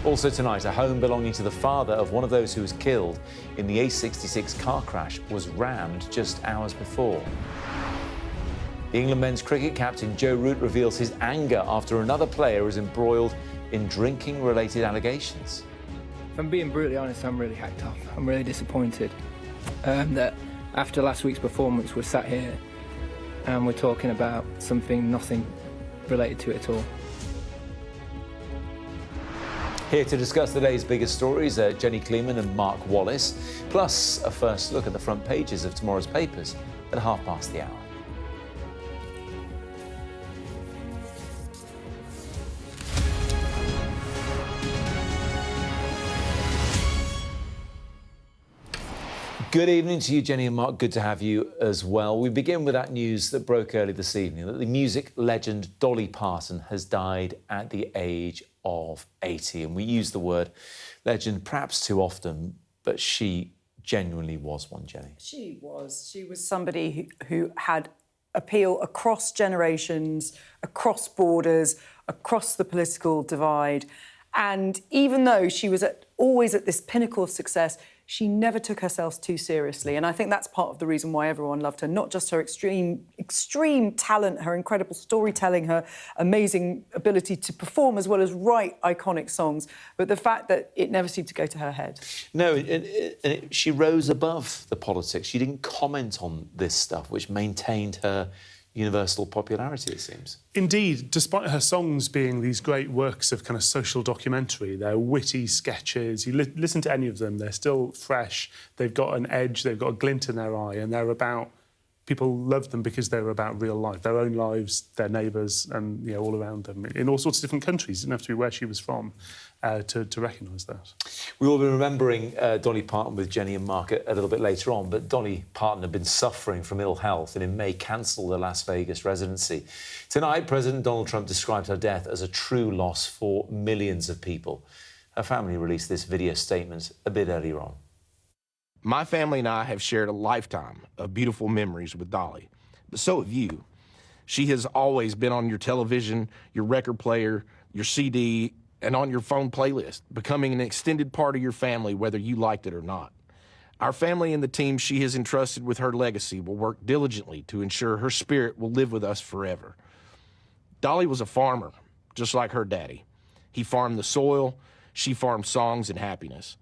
Speaker 1: Also tonight, a home belonging to the father of one of those who was killed in the A66 car crash was rammed just hours before. The England men's cricket captain Joe Root reveals his anger after another player is embroiled in drinking-related allegations.
Speaker 3: If I'm being brutally honest, I'm really hacked off. I'm really disappointed that after last week's performance, we're sat here and we're talking about nothing related to it at all.
Speaker 1: Here to discuss the day's biggest stories are Jenny Kleeman and Mark Wallace, plus a first look at the front pages of tomorrow's papers at 1:30 the hour. Good evening to you, Jenny and Mark. Good to have you as well. We begin with that news that broke early this evening, that the music legend Dolly Parton has died at the age of 80. And we use the word legend perhaps too often, but she genuinely was one, Jenny.
Speaker 5: She was. She was somebody who had appeal across generations, across borders, across the political divide. And even though she was always at this pinnacle of success, she never took herself too seriously. And I think that's part of the reason why everyone loved her, not just her extreme talent, her incredible storytelling, her amazing ability to perform as well as write iconic songs, but the fact that it never seemed to go to her head.
Speaker 1: No, she rose above the politics. She didn't comment on this stuff, which maintained her universal popularity, it seems.
Speaker 6: Indeed, despite her songs being these great works of kind of social documentary, they're witty sketches. You listen to any of them, they're still fresh, they've got an edge, they've got a glint in their eye, and they're about... People love them because they're about real life, their own lives, their neighbours, and, you know, all around them, in all sorts of different countries. It didn't have to be where she was from to recognise that.
Speaker 1: We will be remembering Dolly Parton with Jenny and Mark a little bit later on, but Dolly Parton had been suffering from ill health and in May cancelled her Las Vegas residency. Tonight, President Donald Trump described her death as a true loss for millions of people. Her family released this video statement a bit earlier on.
Speaker 9: My family and I have shared a lifetime of beautiful memories with Dolly, but so have you. She has always been on your television, your record player, your CD, and on your phone playlist, becoming an extended part of your family, whether you liked it or not. Our family and the team she has entrusted with her legacy will work diligently to ensure her spirit will live with us forever. Dolly was a farmer, just like her daddy. He farmed the soil, she farmed songs and happiness.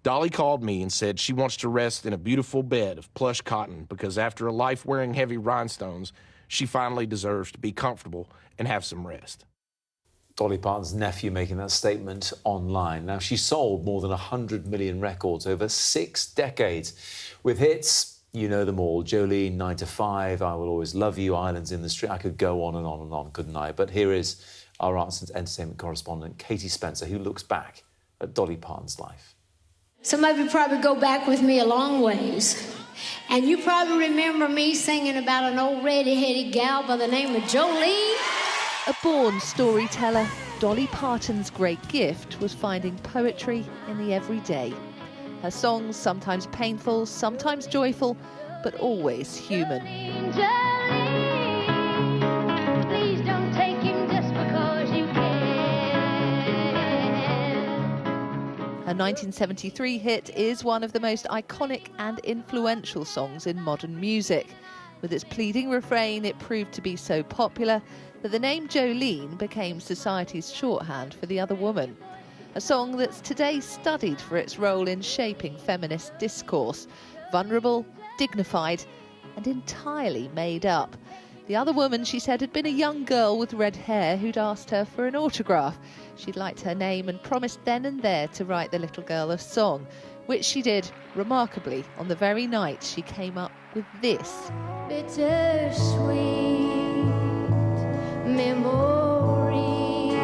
Speaker 9: Dolly called me and said she wants to rest in a beautiful bed of plush cotton because after a life wearing heavy rhinestones, she finally deserves to be comfortable and have some rest.
Speaker 1: Dolly Parton's nephew making that statement online. Now, she sold more than 100 million records over 6 decades with hits, you know them all, Jolene, 9 to 5, I Will Always Love You, Islands in the Street. I could go on and on and on, couldn't I? But here is our arts and entertainment correspondent, Katie Spencer, who looks back at Dolly Parton's life.
Speaker 10: Some of you probably go back with me a long ways. And you probably remember me singing about an old red-headed gal by the name of Jolene.
Speaker 11: A born storyteller, Dolly Parton's great gift was finding poetry in the everyday. Her songs, sometimes painful, sometimes joyful, but always human.
Speaker 10: Please don't take him just because you
Speaker 11: Her 1973 hit is one of the most iconic and influential songs in modern music. With its pleading refrain, it proved to be so popular that the name Jolene became society's shorthand for the other woman. A song that's today studied for its role in shaping feminist discourse. Vulnerable, dignified, and entirely made up. The other woman, she said, had been a young girl with red hair who'd asked her for an autograph. She'd liked her name and promised then and there to write the little girl a song, which she did, remarkably, on the very night she came up with this.
Speaker 10: bittersweet memories.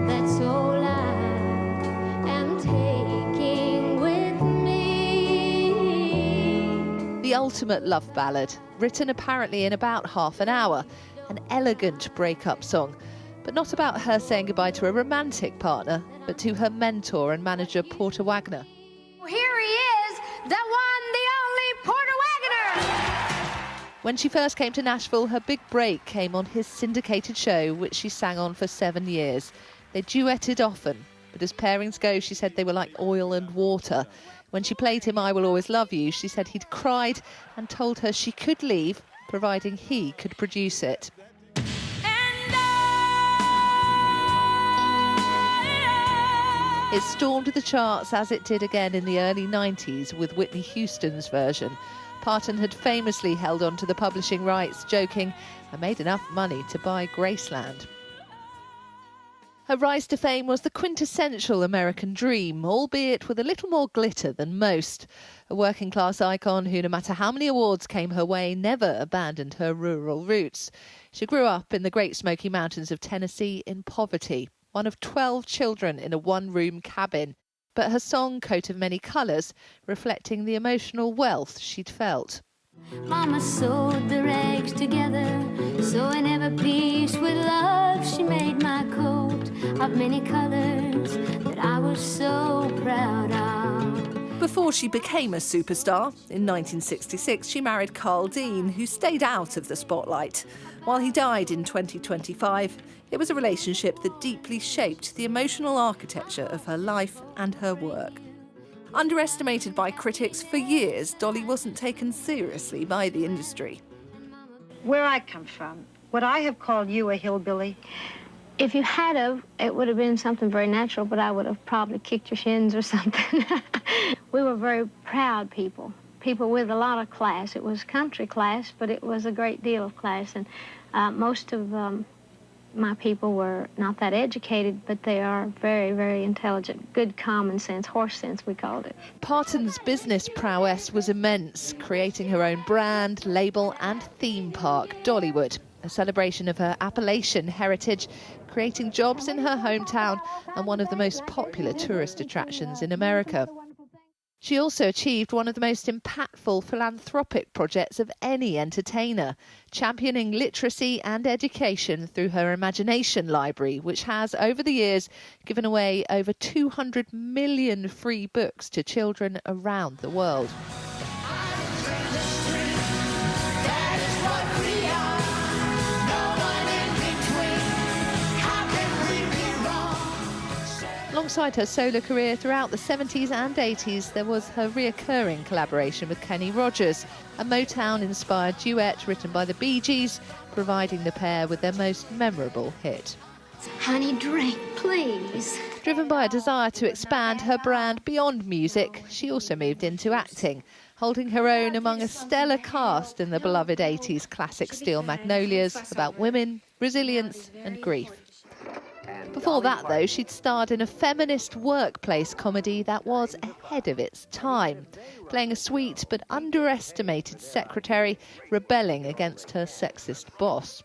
Speaker 10: That's all I am taking with me.
Speaker 11: The ultimate love ballad, written apparently in about half an hour. an elegant breakup song, but not about her saying goodbye to a romantic partner, but to her mentor and manager, Porter Wagoner.
Speaker 10: Here he is, the one, the only Porter Wagoner!
Speaker 11: When she first came to Nashville, her big break came on his syndicated show, which she sang on for 7 years. They duetted often, but as pairings go, she said they were like oil and water. When she played him I Will Always Love You, she said he'd cried and told her she could leave, providing he could produce it. It stormed the charts as it did again in the early 90s with Whitney Houston's version. Parton had famously held on to the publishing rights, joking, "I made enough money to buy Graceland." Her rise to fame was the quintessential American dream, albeit with a little more glitter than most. A working-class icon who, no matter how many awards came her way, never abandoned her rural roots. She grew up in the Great Smoky Mountains of Tennessee in poverty, one of 12 children in a one-room cabin. But her song, Coat of Many Colours, reflecting the emotional wealth she'd felt.
Speaker 23: Mama sewed the rags together, sewing every piece with love. She made my coat of many colours that I was so proud of.
Speaker 11: Before she became a superstar, in 1966 she married Carl Dean, who stayed out of the spotlight. While he died in 2025, it was a relationship that deeply shaped the emotional architecture of her life and her work. Underestimated by critics for years, Dolly wasn't taken seriously by the industry.
Speaker 13: Where I come from, would I have called you a hillbilly?
Speaker 10: If you had of, it would have been something very natural, but I would have probably kicked your shins or something. We were very proud people with a lot of class. It was country class, but it was a great deal of class. And most of my people were not that educated, but they are very, very intelligent. Good common sense, horse sense, we called it.
Speaker 11: Parton's business prowess was immense, creating her own brand, label and theme park, Dollywood, a celebration of her Appalachian heritage, creating jobs in her hometown and one of the most popular tourist attractions in America. She also achieved one of the most impactful philanthropic projects of any entertainer, championing literacy and education through her Imagination Library, which has, over the years, given away over 200 million free books to children around the world. Alongside her solo career throughout the 70s and 80s, there was her reoccurring collaboration with Kenny Rogers, a Motown-inspired duet written by the Bee Gees, providing the pair with their most memorable hit.
Speaker 10: Honey, drink, please.
Speaker 11: Driven by a desire to expand her brand beyond music, she also moved into acting, holding her own among a stellar cast in the beloved 80s classic Steel Magnolias about women, resilience and grief. Before that, though, she'd starred in a feminist workplace comedy that was ahead of its time, playing a sweet but underestimated secretary rebelling against her sexist boss.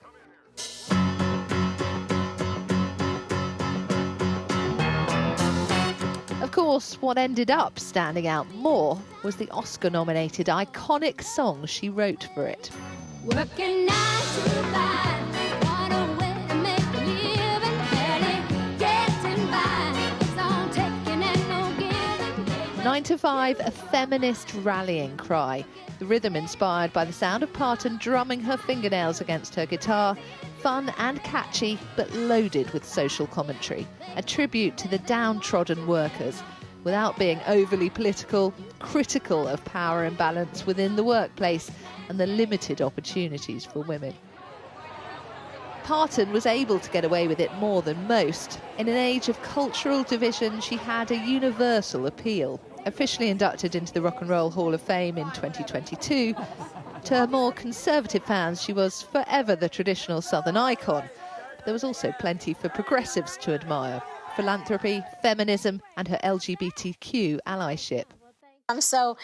Speaker 11: Of course, what ended up standing out more was the Oscar-nominated iconic song she wrote for it.
Speaker 10: Working 9 to 5.
Speaker 11: 9 to 5, a feminist rallying cry. The rhythm inspired by the sound of Parton drumming her fingernails against her guitar. Fun and catchy, but loaded with social commentary. A tribute to the downtrodden workers, without being overly political, critical of power imbalance within the workplace and the limited opportunities for women. Parton was able to get away with it more than most. In an age of cultural division, she had a universal appeal. Officially inducted into the Rock and Roll Hall of Fame in 2022, to her more conservative fans, she was forever the traditional Southern icon. But there was also plenty for progressives to admire: philanthropy, feminism, and her LGBTQ allyship.
Speaker 10: I'm so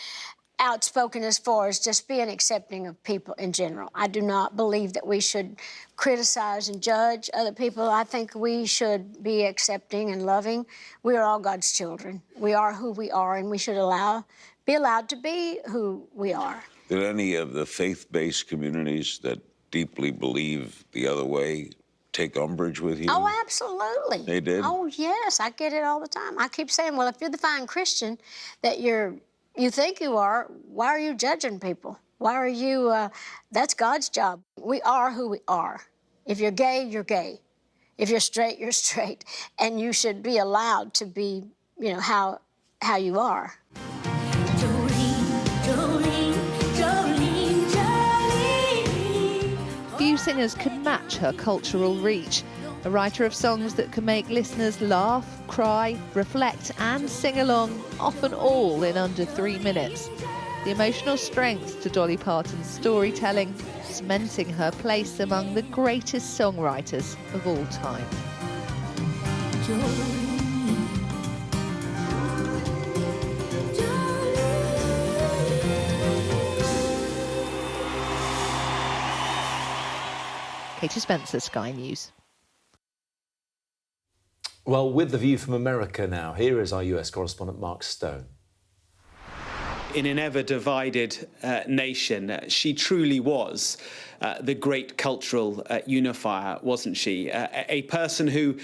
Speaker 10: outspoken as far as just being accepting of people in general. I do not believe that we should criticize and judge other people. I think we should be accepting and loving. We are all God's children. We are who we are, and we should be allowed to be who we are.
Speaker 14: Did any of the faith-based communities that deeply believe the other way take umbrage with you?
Speaker 15: Oh, absolutely.
Speaker 14: They did?
Speaker 15: Oh, yes, I get it all the time. I keep saying, well, if you're the fine Christian that you think you are, why are you judging people? Why are you, that's God's job. We are who we are. If you're gay, you're gay. If you're straight, you're straight. And you should be allowed to be, you know, how you are.
Speaker 11: Few singers can match her cultural reach. A writer of songs that can make listeners laugh, cry, reflect and sing along, often all in under 3 minutes. The emotional strength to Dolly Parton's storytelling, cementing her place among the greatest songwriters of all time. Katie Spencer, Sky News.
Speaker 1: Well, with the view from America now, here is our US correspondent Mark Stone.
Speaker 16: In an ever-divided nation, she truly was the great cultural unifier, wasn't she? A person who,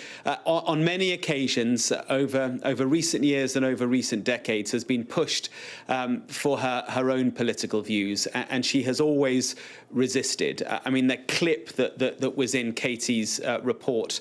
Speaker 16: on many occasions over recent years and over recent decades, has been pushed for her own political views, and she has always resisted. I mean, the clip that was in Katie's report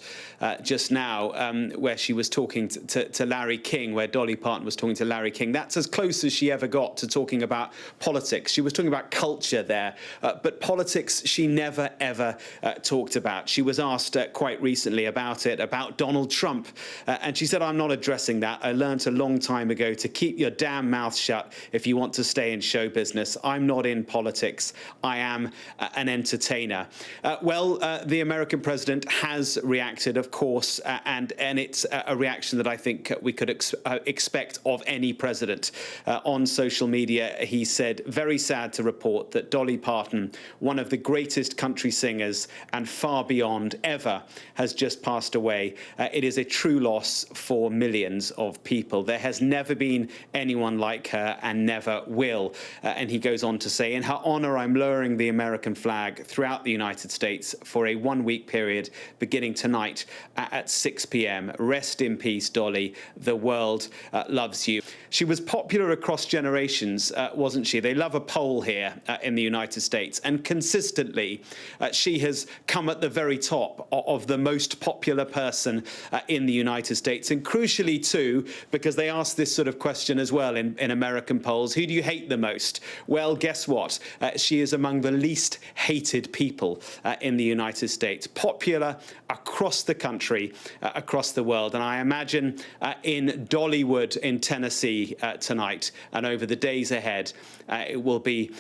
Speaker 16: just now, where she was talking to Larry King, where Dolly Parton was talking to Larry King, that's as close as she ever got to talking about politics. She was talking about culture there, but politics she never, ever talked about. She was asked quite recently about it, about Donald Trump, and she said, I'm not addressing that. I learned a long time ago to keep your damn mouth shut if you want to stay in show business. I'm not in politics. I am an entertainer. The American president has reacted, of course, and it's a reaction that I think we could expect of any president. On social media, he said, very sad to report that Dolly Parton, one of the greatest country singers and far beyond ever, has just passed away. It is a true loss for millions of people. There has never been anyone like her and never will. And he goes on to say, in her honor, I'm lowering the American flag throughout the United States for a 1-week period beginning tonight at 6 p.m. Rest in peace, Dolly. The world loves you. She was popular across generations, wasn't she? They love a poll here in the United States, and consistently she has come at the very top of the most popular person in the United States, and crucially too, because they ask this sort of question as well in American polls, who do you hate the most? Well, guess what? She is among the least hated people in the United States, popular across the country, across the world, and I imagine in Dollywood in Tennessee tonight and over the days ahead, it will be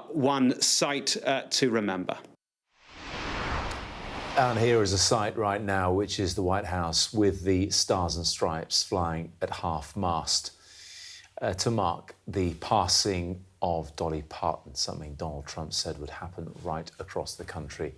Speaker 16: one sight to remember.
Speaker 1: And here is a sight right now, which is the White House with the Stars and Stripes flying at half-mast to mark the passing of Dolly Parton, something Donald Trump said would happen right across the country.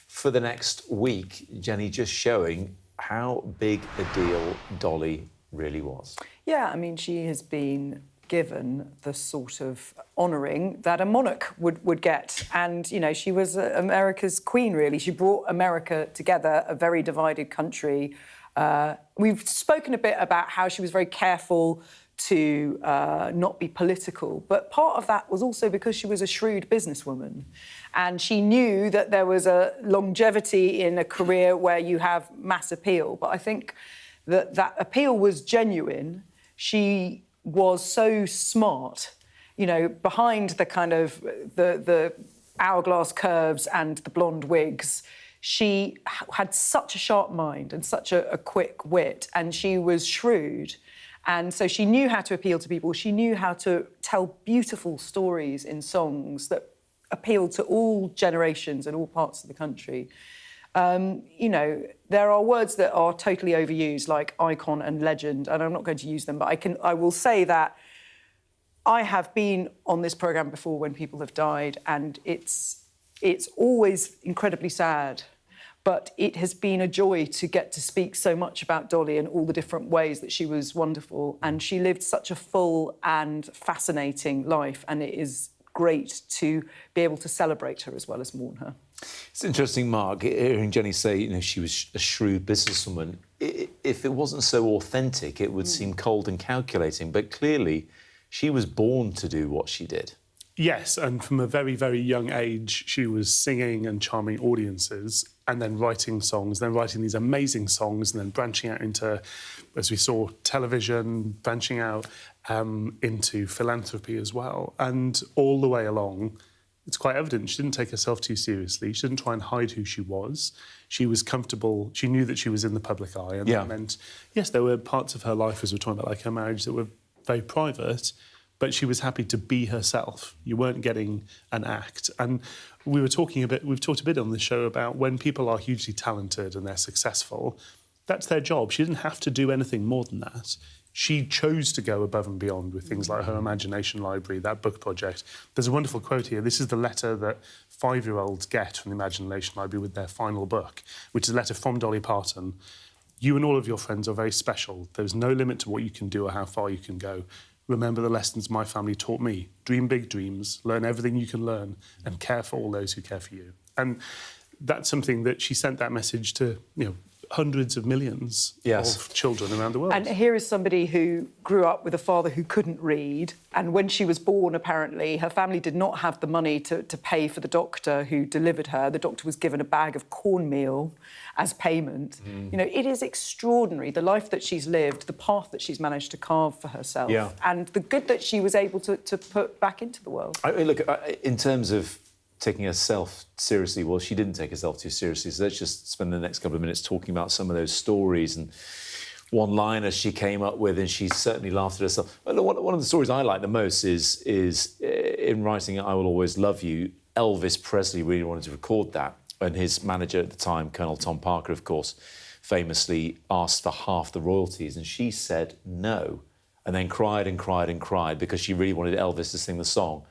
Speaker 1: For the next week, Jenny, just showing how big a deal Dolly really was.
Speaker 5: Yeah, I mean, she has been given the sort of honouring that a monarch would get. And, you know, she was America's queen, really. She brought America together, a very divided country. We've spoken a bit about how she was very careful to not be political, but part of that was also because she was a shrewd businesswoman, and she knew that there was a longevity in a career where you have mass appeal. But I think that appeal was genuine. She was so smart, you know, behind the kind of the hourglass curves and the blonde wigs. She had such a sharp mind and such a quick wit, and she was shrewd. And so she knew how to appeal to people. She knew how to tell beautiful stories in songs that appealed to all generations and all parts of the country. You know, there are words that are totally overused, like icon and legend, and I'm not going to use them, but I will say that I have been on this programme before when people have died, and it's always incredibly sad. But it has been a joy to get to speak so much about Dolly and all the different ways that she was wonderful. And she lived such a full and fascinating life, and it is great to be able to celebrate her as well as mourn her.
Speaker 1: It's interesting, Mark, hearing Jenny say, you know, she was a shrewd businesswoman. If it wasn't so authentic, it would seem cold and calculating. But clearly, she was born to do what she did.
Speaker 6: Yes, and from a very, very young age, she was singing and charming audiences and then writing songs, then writing these amazing songs and then branching out into, as we saw, television, branching out into philanthropy as well. And all the way along, it's quite evident she didn't take herself too seriously. She didn't try and hide who she was. She was comfortable. She knew that she was in the public eye. And that meant, yes, there were parts of her life, as we're talking about, like her marriage, that were very private, but she was happy to be herself. You weren't getting an act. And we've talked a bit on this show about when people are hugely talented and they're successful, that's their job. She didn't have to do anything more than that. She chose to go above and beyond with things like her Imagination Library, that book project. There's a wonderful quote here. This is the letter that 5-year-olds get from the Imagination Library with their final book, which is a letter from Dolly Parton. You and all of your friends are very special. There's no limit to what you can do or how far you can go. Remember the lessons my family taught me. Dream big dreams, learn everything you can learn, and care for all those who care for you. And that's something that she sent that message to, you know, hundreds of millions of children around the world.
Speaker 5: And here is somebody who grew up with a father who couldn't read, and when she was born, apparently, her family did not have the money to pay for the doctor who delivered her. The doctor was given a bag of cornmeal as payment. You know, it is extraordinary, the life that she's lived, the path that she's managed to carve for herself, and the good that she was able to put back into the world.
Speaker 1: I mean, look, in terms of taking herself seriously, well, she didn't take herself too seriously, so let's just spend the next couple of minutes talking about some of those stories and one-liners she came up with, and she certainly laughed at herself. One of the stories I like the most is in writing I Will Always Love You, Elvis Presley really wanted to record that, and his manager at the time, Colonel Tom Parker, of course, famously asked for half the royalties, and she said no, and then cried and cried and cried because she really wanted Elvis to sing the song.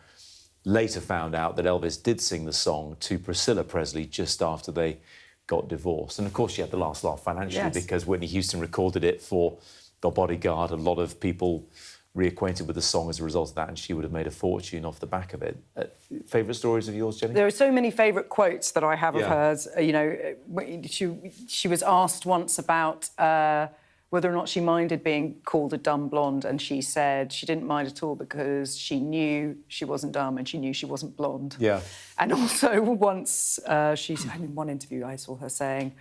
Speaker 1: Later found out that Elvis did sing the song to Priscilla Presley just after they got divorced. And, of course, she had the last laugh financially because Whitney Houston recorded it for The Bodyguard. A lot of people reacquainted with the song as a result of that, and she would have made a fortune off the back of it. Favourite stories of yours, Jenny?
Speaker 5: There are so many favourite quotes that I have of hers. You know, she was asked once about whether or not she minded being called a dumb blonde, and she said she didn't mind at all because she knew she wasn't dumb and she knew she wasn't blonde. And also once, in one interview I saw her saying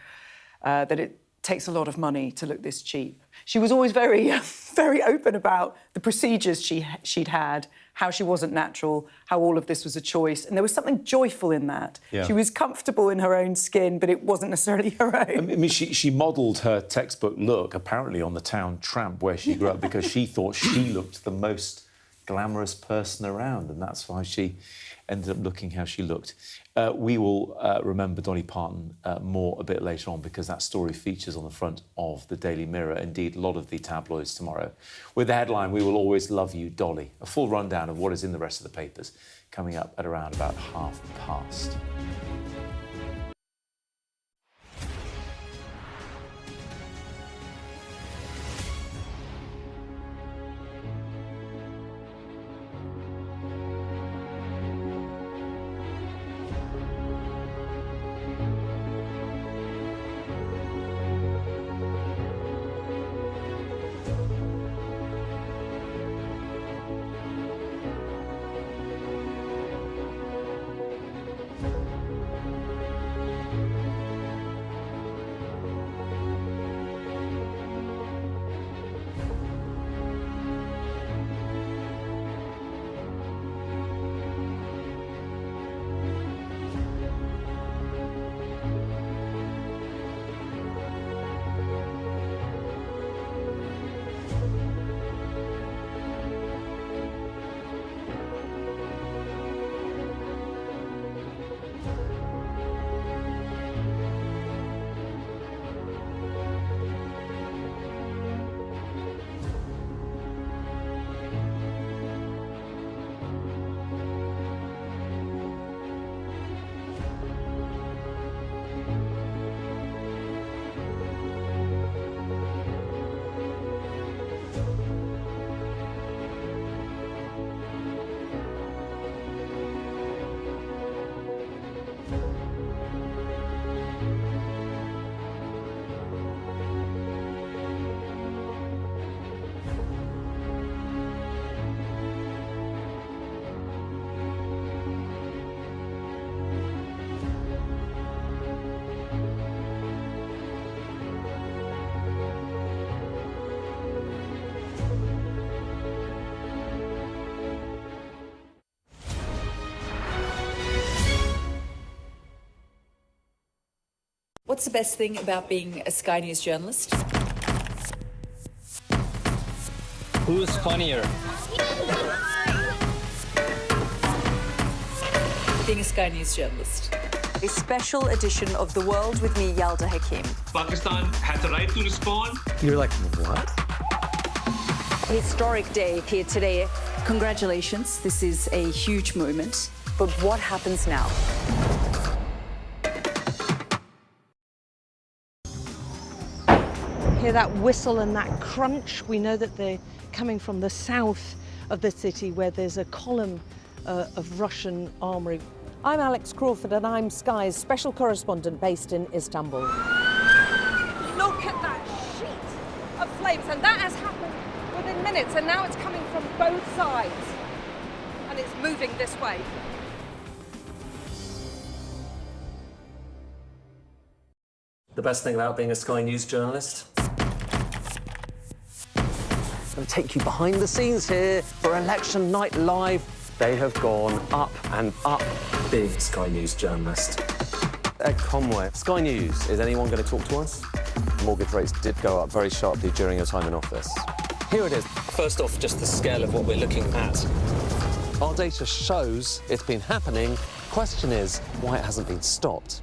Speaker 5: that it takes a lot of money to look this cheap. She was always very, very open about the procedures she'd had, how she wasn't natural, how all of this was a choice, and there was something joyful in that. She was comfortable in her own skin, but it wasn't necessarily her own.
Speaker 1: I mean, she modelled her textbook look, apparently, on the town tramp where she grew up because she thought she looked the most glamorous person around, and that's why she ended up looking how she looked. We will remember Dolly Parton more a bit later on because that story features on the front of the Daily Mirror, indeed a lot of the tabloids tomorrow. With the headline, We Will Always Love You, Dolly. A full rundown of what is in the rest of the papers coming up at around about past.
Speaker 28: What's the best thing about being a Sky News journalist?
Speaker 30: Who is funnier?
Speaker 28: Being a Sky News journalist. A special edition of The World with me, Yalda Hakim.
Speaker 30: Pakistan had the right to respond.
Speaker 1: You're like, what?
Speaker 28: A historic day here today. Congratulations, this is a huge moment. But what happens now?
Speaker 2: Hear that whistle and that crunch? We know that they're coming from the south of the city where there's a column of Russian armoury. I'm Alex Crawford and I'm Sky's special correspondent based in Istanbul. Look at that sheet of flames, and that has happened within minutes, and now it's coming from both sides and it's moving this way.
Speaker 12: The best thing about being a Sky News journalist? I'm going to take you behind the scenes here for Election Night Live. They have gone up and up. Being a Sky News journalist.
Speaker 17: Ed Conway, Sky News, is anyone going to talk to us? Mortgage rates did go up very sharply during your time in office. Here it is.
Speaker 12: First off, just the scale of what we're looking at.
Speaker 17: Our data shows it's been happening. Question is why it hasn't been stopped.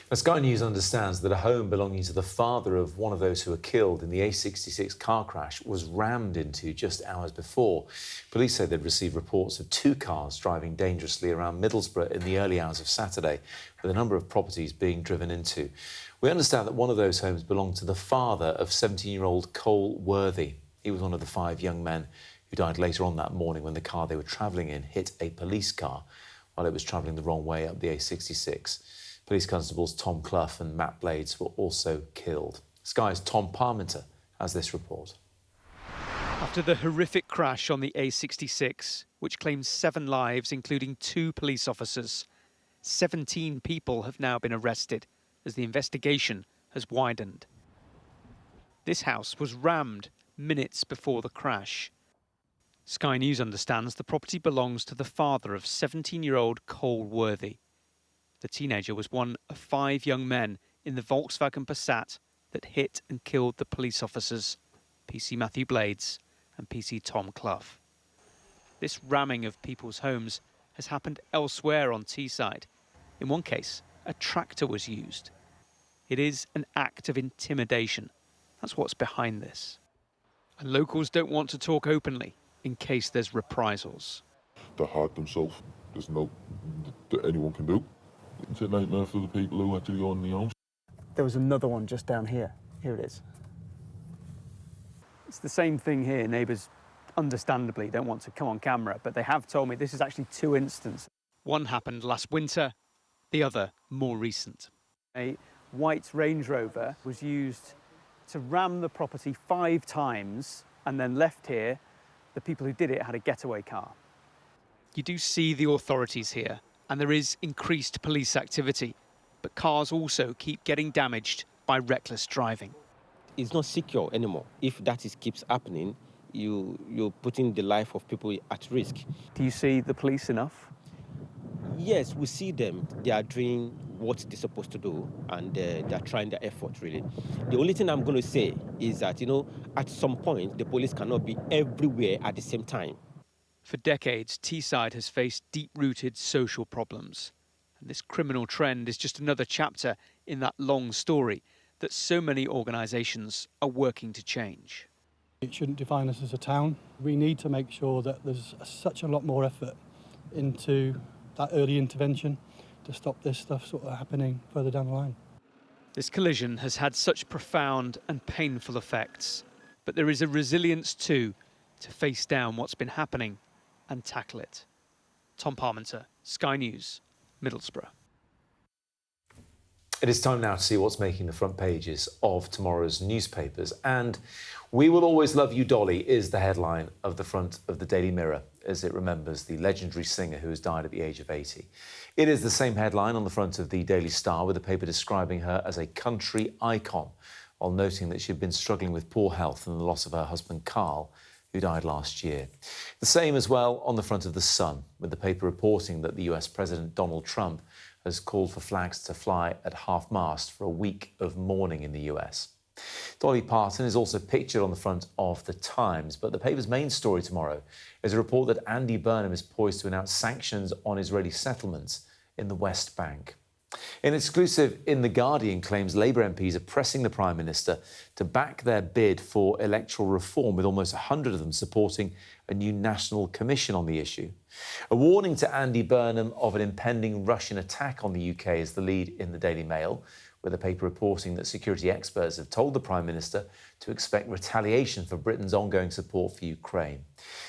Speaker 1: Now, Sky News understands that a home belonging to the father of one of those who were killed in the A66 car crash was rammed into just hours before. Police say they'd received reports of 2 cars driving dangerously around Middlesbrough in the early hours of Saturday, with a number of properties being driven into. We understand that one of those homes belonged to the father of 17-year-old Cole Worthy. He was one of the 5 young men who died later on that morning when the car they were travelling in hit a police car while it was travelling the wrong way up the A66. Police constables Tom Clough and Matt Blades were also killed. Sky's Tom Parmenter has this report.
Speaker 18: After the horrific crash on the A66, which claimed 7 lives, including 2 police officers, 17 people have now been arrested as the investigation has widened. This house was rammed minutes before the crash. Sky News understands the property belongs to the father of 17-year-old Cole Worthy. The teenager was one of 5 young men in the Volkswagen Passat that hit and killed the police officers, PC Matthew Blades and PC Tom Clough. This ramming of people's homes has happened elsewhere on Teesside. In one case, a tractor was used. It is an act of intimidation. That's what's behind this. And locals don't want to talk openly in case there's reprisals.
Speaker 22: They hide themselves. There's no that anyone can do. It's a nightmare for the people who actually own the house.
Speaker 24: There was another one just down here. Here it is.
Speaker 18: It's the same thing here. Neighbours, understandably, don't want to come on camera, but they have told me this is actually 2 instances. One happened last winter, the other more recent. A white Range Rover was used to ram the property 5 times and then left here. The people who did it had a getaway car. You do see the authorities here, and there is increased police activity, but cars also keep getting damaged by reckless driving.
Speaker 25: It's not secure anymore. If that keeps happening, you're putting the life of people at risk.
Speaker 18: Do you see the police enough?
Speaker 25: Yes, we see them. They are doing what they're supposed to do, and they're trying their effort, really. The only thing I'm going to say is that, at some point, the police cannot be everywhere at the same time.
Speaker 18: For decades, Teesside has faced deep-rooted social problems. And this criminal trend is just another chapter in that long story that so many organisations are working to change.
Speaker 26: It shouldn't define us as a town. We need to make sure that there's such a lot more effort into that early intervention to stop this stuff sort of happening further down the line.
Speaker 18: This collision has had such profound and painful effects, but there is a resilience too to face down what's been happening and tackle it. Tom Parmenter, Sky News, Middlesbrough.
Speaker 1: It is time now to see what's making the front pages of tomorrow's newspapers. And "We Will Always Love You, Dolly" is the headline of the front of the Daily Mirror, as it remembers the legendary singer who has died at the age of 80. It is the same headline on the front of the Daily Star, with the paper describing her as a country icon, while noting that she had been struggling with poor health and the loss of her husband, Carl, who died last year. The same as well on the front of The Sun, with the paper reporting that the US President Donald Trump has called for flags to fly at half-mast for a week of mourning in the US. Dolly Parton is also pictured on the front of The Times, but the paper's main story tomorrow is a report that Andy Burnham is poised to announce sanctions on Israeli settlements in the West Bank. An exclusive in The Guardian claims Labour MPs are pressing the Prime Minister to back their bid for electoral reform, with almost 100 of them supporting a new national commission on the issue. A warning to Andy Burnham of an impending Russian attack on the UK is the lead in the Daily Mail, with the paper reporting that security experts have told the Prime Minister to expect retaliation for Britain's ongoing support for Ukraine.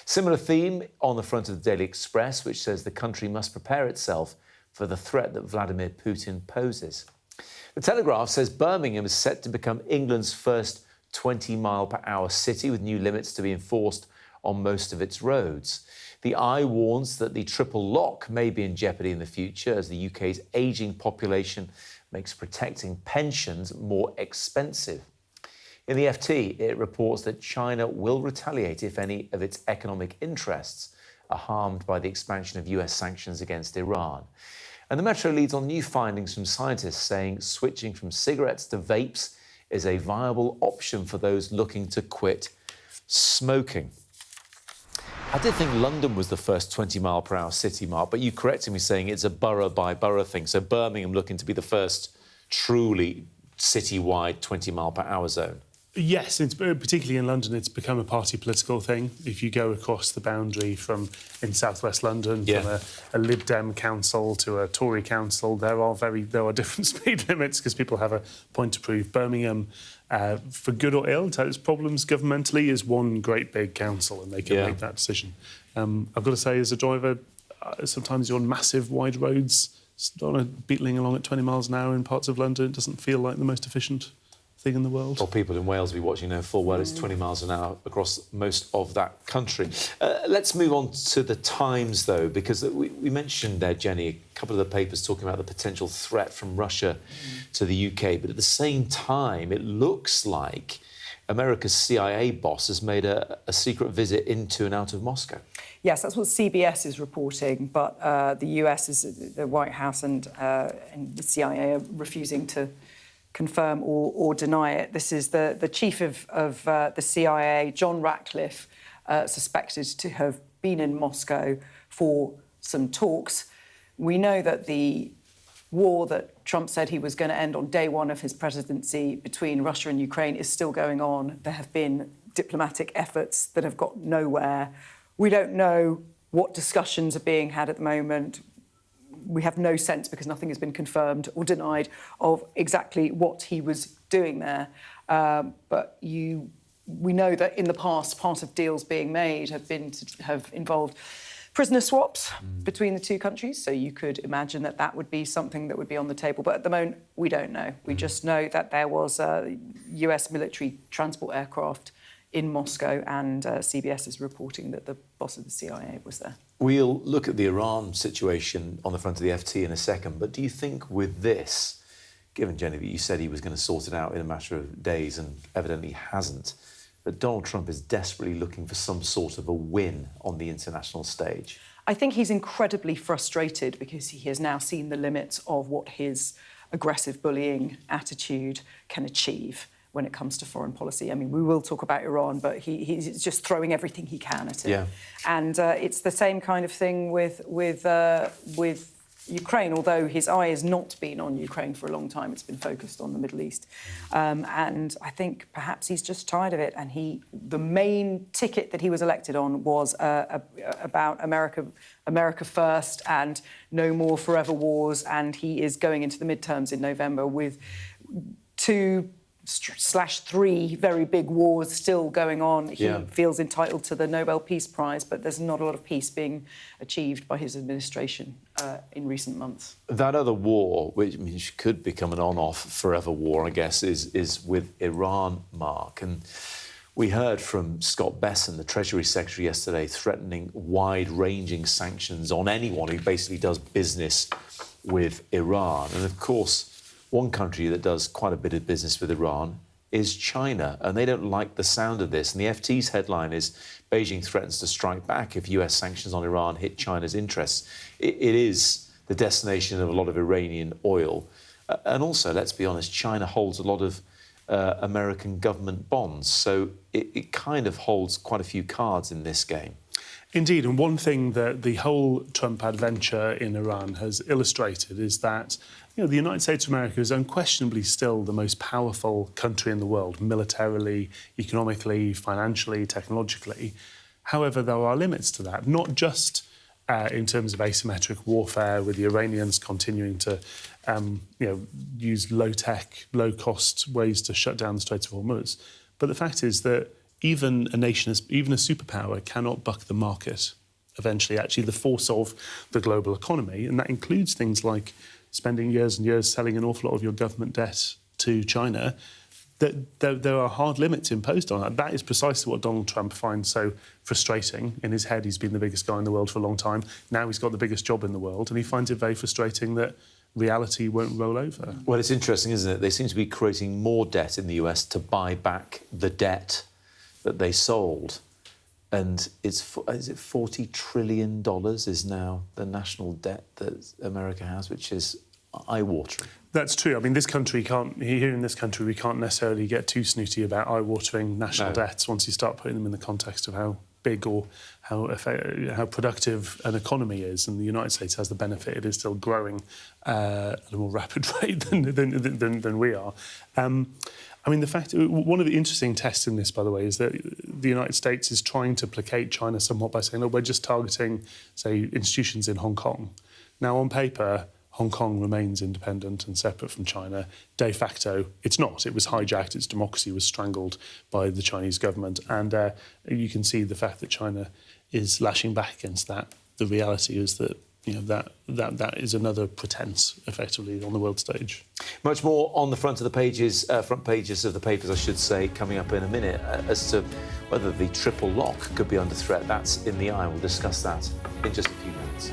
Speaker 1: Similar theme on the front of the Daily Express, which says the country must prepare itself for the threat that Vladimir Putin poses. The Telegraph says Birmingham is set to become England's first 20-mile-per-hour city, with new limits to be enforced on most of its roads. The Eye warns that the triple lock may be in jeopardy in the future as the UK's ageing population makes protecting pensions more expensive. In the FT, it reports that China will retaliate if any of its economic interests are harmed by the expansion of US sanctions against Iran. And the Metro leads on new findings from scientists saying switching from cigarettes to vapes is a viable option for those looking to quit smoking. I did think London was the first 20-mile-per-hour city, Mark, but you corrected me saying it's a borough-by-borough thing. So Birmingham looking to be the first truly citywide 20-mile-per-hour zone.
Speaker 6: Yes, it's, particularly in London, it's become a party political thing. If you go across the boundary from in southwest London, from a Lib Dem council to a Tory council, there are different speed limits because people have a point to prove. Birmingham, for good or ill, to its problems governmentally, is one great big council, and they can make that decision. I've got to say, as a driver, sometimes you're on massive wide roads, beetling along at 20 miles an hour in parts of London. It doesn't feel like the most efficient thing in the world.
Speaker 1: Or people in Wales will be watching know full well it's 20 miles an hour across most of that country. Let's move on to the Times, though, because we mentioned there, Jenny, a couple of the papers talking about the potential threat from Russia to the UK, but at the same time, it looks like America's CIA boss has made a secret visit into and out of Moscow.
Speaker 5: Yes, that's what CBS is reporting, but the US, the White House and the CIA are refusing to confirm or deny it. This is the chief of the CIA, John Ratcliffe, suspected to have been in Moscow for some talks. We know that the war that Trump said he was going to end on day one of his presidency between Russia and Ukraine is still going on. There have been diplomatic efforts that have got nowhere. We don't know what discussions are being had at the moment. We have no sense, because nothing has been confirmed or denied, of exactly what he was doing there. But we know that in the past, part of deals being made have involved prisoner swaps between the two countries. So you could imagine that would be something that would be on the table. But at the moment, we don't know. We just know that there was a US military transport aircraft in Moscow, and CBS is reporting that the boss of the CIA was there.
Speaker 1: We'll look at the Iran situation on the front of the FT in a second, but do you think with this, given, Jenny, that you said he was going to sort it out in a matter of days and evidently hasn't, that Donald Trump is desperately looking for some sort of a win on the international stage?
Speaker 5: I think he's incredibly frustrated because he has now seen the limits of what his aggressive bullying attitude can achieve when it comes to foreign policy. I mean, we will talk about Iran, but he's just throwing everything he can at it. Yeah. And it's the same kind of thing with Ukraine, although his eye has not been on Ukraine for a long time. It's been focused on the Middle East. And I think perhaps he's just tired of it. And the main ticket that he was elected on was about America first and no more forever wars. And he is going into the midterms in November with 2/3 very big wars still going on. He feels entitled to the Nobel Peace Prize, but there's not a lot of peace being achieved by his administration in recent months.
Speaker 1: That other war, which could become an on-off forever war, I guess, is with Iran, Mark. And we heard from Scott Besson, the Treasury Secretary, yesterday, threatening wide-ranging sanctions on anyone who basically does business with Iran. And, of course, one country that does quite a bit of business with Iran is China, and they don't like the sound of this. And the FT's headline is, Beijing threatens to strike back if US sanctions on Iran hit China's interests. It is the destination of a lot of Iranian oil. And also, let's be honest, China holds a lot of American government bonds, so it kind of holds quite a few cards in this game.
Speaker 6: Indeed, and one thing that the whole Trump adventure in Iran has illustrated is that the United States of America is unquestionably still the most powerful country in the world, militarily, economically, financially, technologically. However, there are limits to that, not just in terms of asymmetric warfare, with the Iranians continuing to use low-tech, low-cost ways to shut down the Strait of Hormuz. But the fact is that even a nation, even a superpower, cannot buck the market, eventually, actually the force of the global economy. And that includes things like spending years and years selling an awful lot of your government debt to China. There are hard limits imposed on that. That is precisely what Donald Trump finds so frustrating. In his head, he's been the biggest guy in the world for a long time. Now he's got the biggest job in the world, and he finds it very frustrating that reality won't roll over.
Speaker 1: Well, it's interesting, isn't it? They seem to be creating more debt in the US to buy back the debt that they sold. And is it $40 trillion is now the national debt that America has, which is eye-watering.
Speaker 6: That's true. I mean, here in this country, we can't necessarily get too snooty about eye-watering national debts once you start putting them in the context of how big or how productive an economy is. And the United States has the benefit; it is still growing at a more rapid rate than we are. I mean, one of the interesting tests in this, by the way, is that the United States is trying to placate China somewhat by saying, "Oh, we're just targeting, say, institutions in Hong Kong." Now, on paper, Hong Kong remains independent and separate from China. De facto, it's not. It was hijacked. Its democracy was strangled by the Chinese government. And you can see the fact that China is lashing back against that. The reality is that that is another pretense, effectively, on the world stage.
Speaker 1: Much more on the front pages of the papers, I should say, coming up in a minute, as to whether the triple lock could be under threat. That's in the eye. We'll discuss that in just a few minutes.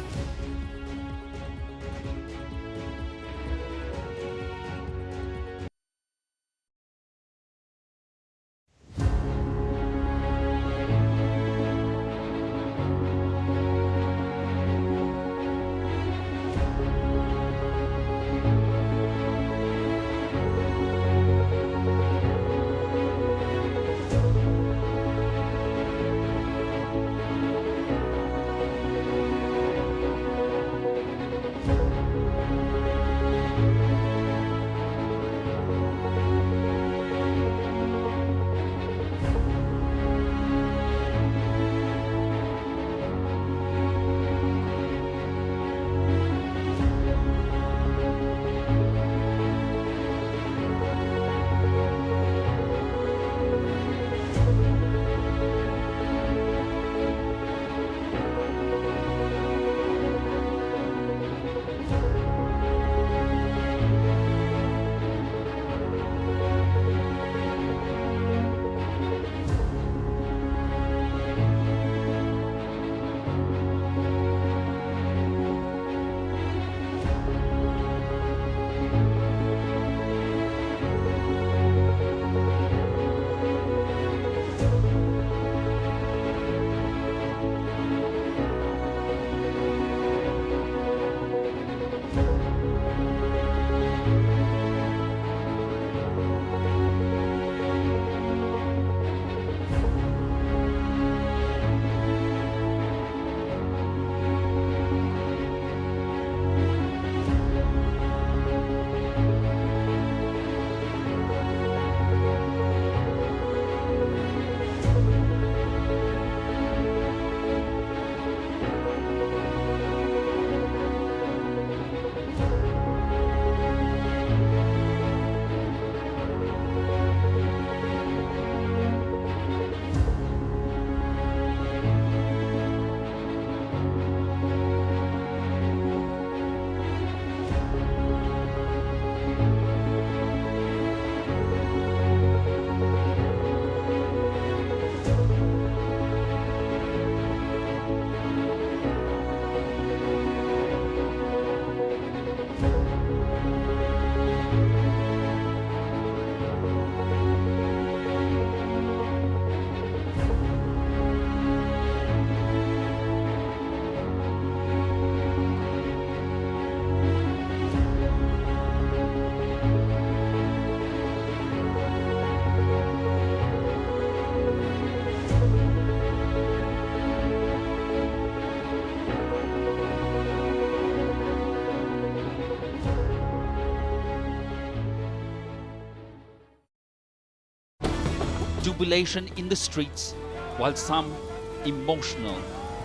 Speaker 3: jubilation in the streets, while some emotional.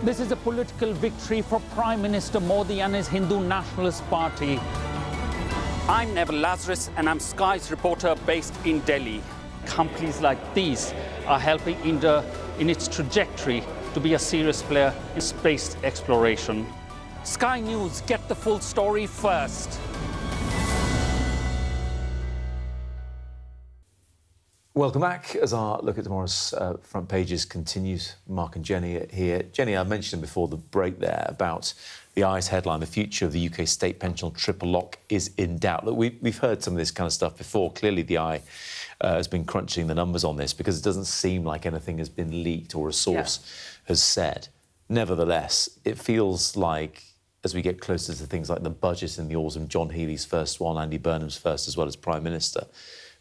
Speaker 4: This is a political victory for Prime Minister Modi and his Hindu Nationalist Party. I'm Neville Lazarus, and I'm Sky's reporter based in Delhi. Companies like these are helping India in its trajectory to be a serious player in space exploration. Sky News, get the full story first.
Speaker 1: Welcome back as our look at tomorrow's front pages continues. Mark and Jenny are here. Jenny, I mentioned before the break there about the Eye's headline, the future of the UK state pension triple lock is in doubt. Look, we've heard some of this kind of stuff before. Clearly the Eye has been crunching the numbers on this because it doesn't seem like anything has been leaked or a source has said. Nevertheless, it feels like as we get closer to things like the budget in the autumn, John Healey's first one, Andy Burnham's first, as well as Prime Minister,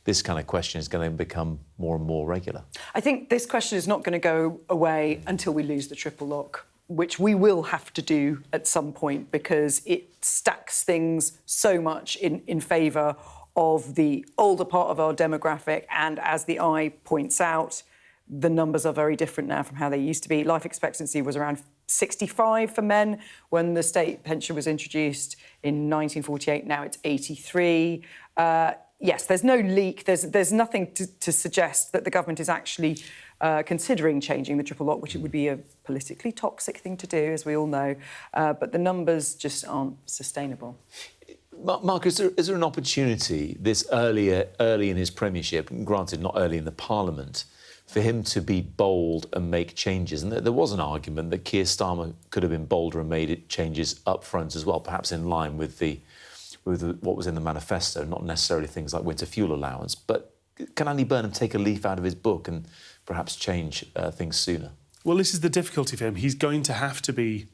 Speaker 1: this kind of question is going to become more and more regular.
Speaker 5: I think this question is not going to go away until we lose the triple lock, which we will have to do at some point because it stacks things so much in favour of the older part of our demographic. And as the Eye points out, the numbers are very different now from how they used to be. Life expectancy was around 65 for men when the state pension was introduced in 1948. Now it's 83. Yes, there's no leak. There's nothing to suggest that the government is actually considering changing the triple lock, which it would be a politically toxic thing to do, as we all know. But the numbers just aren't sustainable.
Speaker 1: Mark, is there an opportunity this early in his premiership, and granted not early in the Parliament, for him to be bold and make changes? And there was an argument that Keir Starmer could have been bolder and made changes up front as well, perhaps in line with what was in the manifesto, not necessarily things like winter fuel allowance. But can Andy Burnham take a leaf out of his book and perhaps change things sooner?
Speaker 6: Well, this is the difficulty for him. He's going to have to be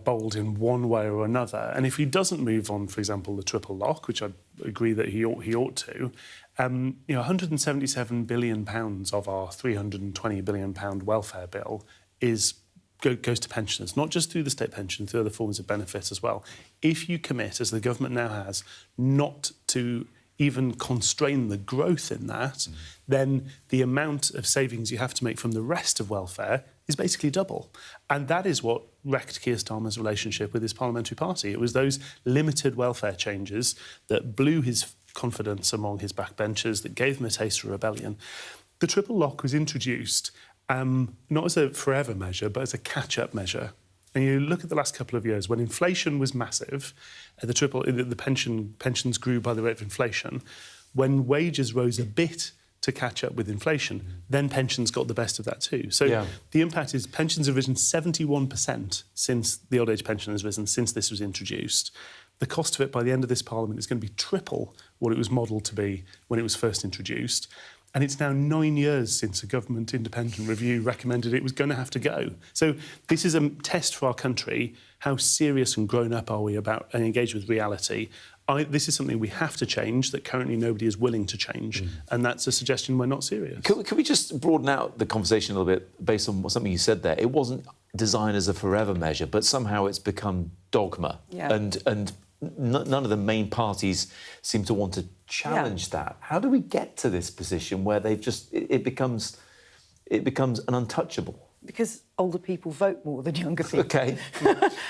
Speaker 6: bold in one way or another. And if he doesn't move on, for example, the triple lock, which I agree that he ought to, £177 billion of our £320 billion welfare bill goes to pensioners, not just through the state pension, through other forms of benefit as well. If you commit, as the government now has, not to even constrain the growth in that, then the amount of savings you have to make from the rest of welfare is basically double. And that is what wrecked Keir Starmer's relationship with his parliamentary party. It was those limited welfare changes that blew his confidence among his backbenchers, that gave him a taste for rebellion. The triple lock was introduced not as a forever measure, but as a catch-up measure. And you look at the last couple of years, when inflation was massive, the pensions grew by the rate of inflation. When wages rose a bit to catch up with inflation, then pensions got the best of that too. So the impact is pensions have risen 71% since the old age pension has risen, since this was introduced. The cost of it by the end of this Parliament is going to be triple what it was modelled to be when it was first introduced. And it's now 9 years since a government independent review recommended it was going to have to go. So this is a test for our country. How serious and grown up are we about and engaged with reality? This is something we have to change that currently nobody is willing to change. And that's a suggestion we're not serious.
Speaker 1: Can we just broaden out the conversation a little bit based on something you said there? It wasn't designed as a forever measure, but somehow it's become dogma.
Speaker 5: Yeah.
Speaker 1: And none of the main parties seem to want to challenge that. How do we get to this position where they've just it becomes an untouchable?
Speaker 5: Because older people vote more than younger people.
Speaker 1: OK.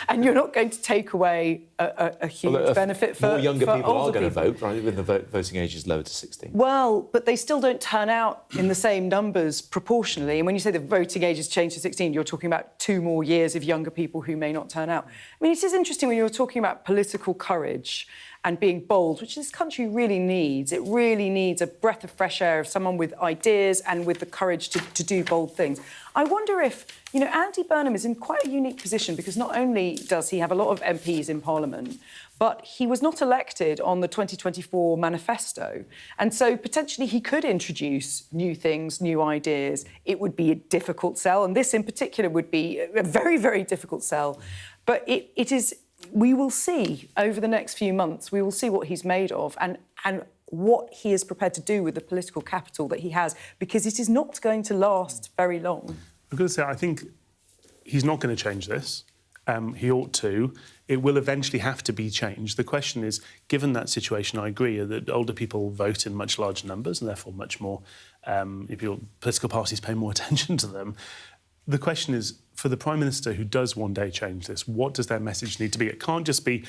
Speaker 5: And you're not going to take away a huge benefit for
Speaker 1: more younger
Speaker 5: for
Speaker 1: people
Speaker 5: older
Speaker 1: are going to
Speaker 5: people.
Speaker 1: vote, right, when the voting age is lowered to 16.
Speaker 5: Well, but they still don't turn out in the same numbers proportionally. And when you say the voting age has changed to 16, you're talking about 2 more years of younger people who may not turn out. I mean, it is interesting when you're talking about political courage and being bold, which this country really needs. It really needs a breath of fresh air of someone with ideas and with the courage to do bold things. I wonder if, Andy Burnham is in quite a unique position because not only does he have a lot of MPs in Parliament, but he was not elected on the 2024 manifesto. And so potentially he could introduce new things, new ideas. It would be a difficult sell, and this in particular would be a very, very difficult sell. But it is... We will see over the next few months, we will see what he's made of and what he is prepared to do with the political capital that he has, because it is not going to last very long.
Speaker 6: I've got to say, I think he's not going to change this. He ought to. it will eventually have to be changed. The question is, given that situation, I agree that older people vote in much larger numbers and therefore much more, political parties pay more attention to them. The question is, for the Prime Minister who does one day change this, what does their message need to be? It can't just be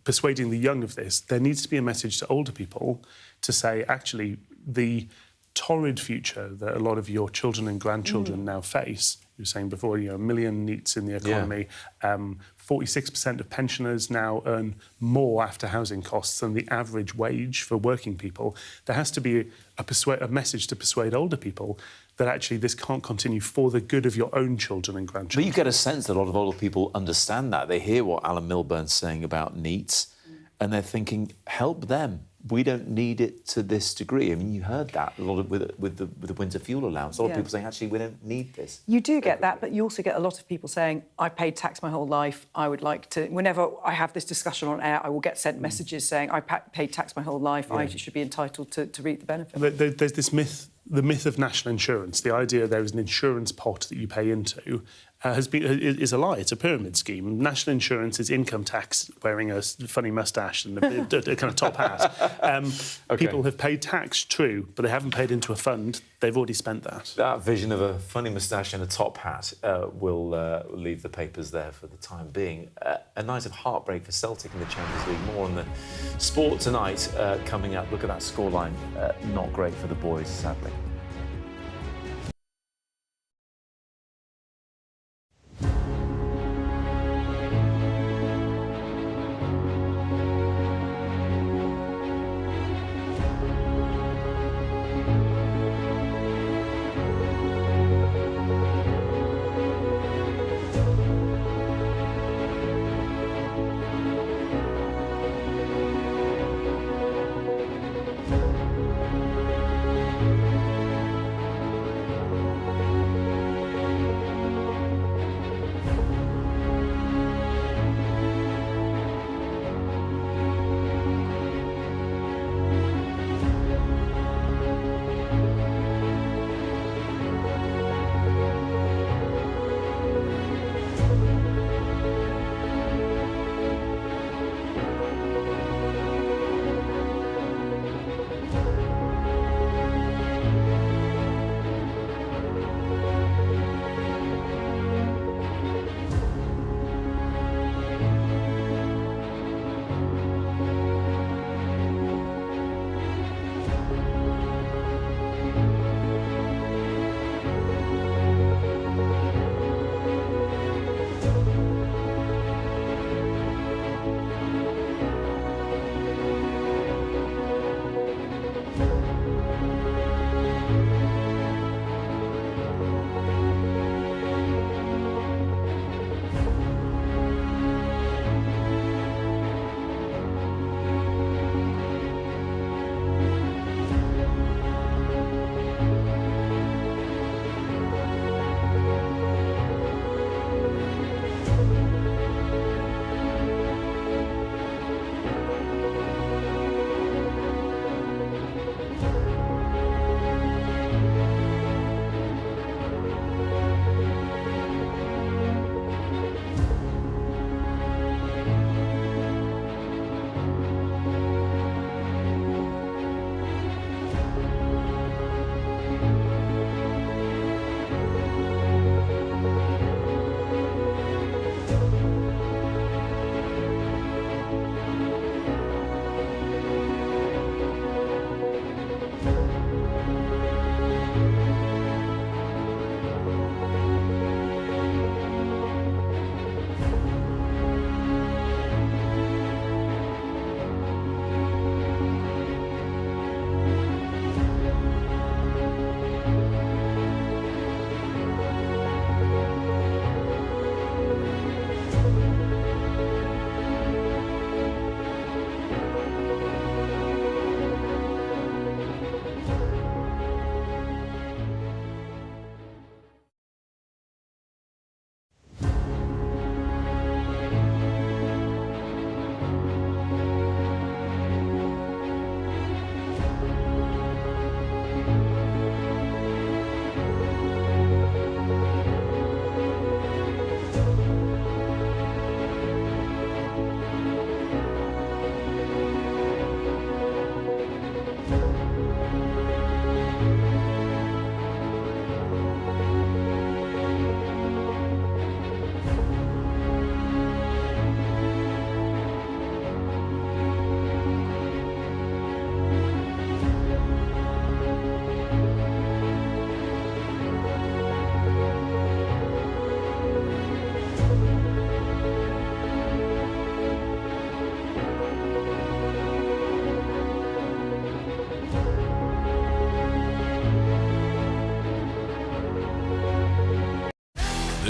Speaker 6: persuading the young of this. There needs to be a message to older people to say, actually, the torrid future that a lot of your children and grandchildren now face, you were saying before, 1 million NEETs in the economy, 46% of pensioners now earn more after housing costs than the average wage for working people. There has to be a message to persuade older people that actually this can't continue for the good of your own children and grandchildren.
Speaker 1: But you get a sense that a lot of older people understand that. They hear what Alan Milburn's saying about NEETs and they're thinking, help them. We don't need it to this degree. I mean, you heard that a lot of, with the winter fuel allowance. A lot of people saying, actually, we don't need this.
Speaker 5: You do get that, but you also get a lot of people saying, I paid tax my whole life. I would like to... Whenever I have this discussion on air, I will get sent messages saying, I paid tax my whole life. I should be entitled to reap the benefit.
Speaker 6: There's this myth, the myth of national insurance, the idea there is an insurance pot that you pay into, is a lie. It's a pyramid scheme. National insurance is income tax wearing a funny moustache and a kind of top hat. People have paid tax, true, but they haven't paid into a fund. They've already spent that.
Speaker 1: That vision of a funny moustache and a top hat will leave the papers there for the time being. A night of heartbreak for Celtic in the Champions League. More on the sport tonight coming up. Look at that scoreline. Not great for the boys, sadly.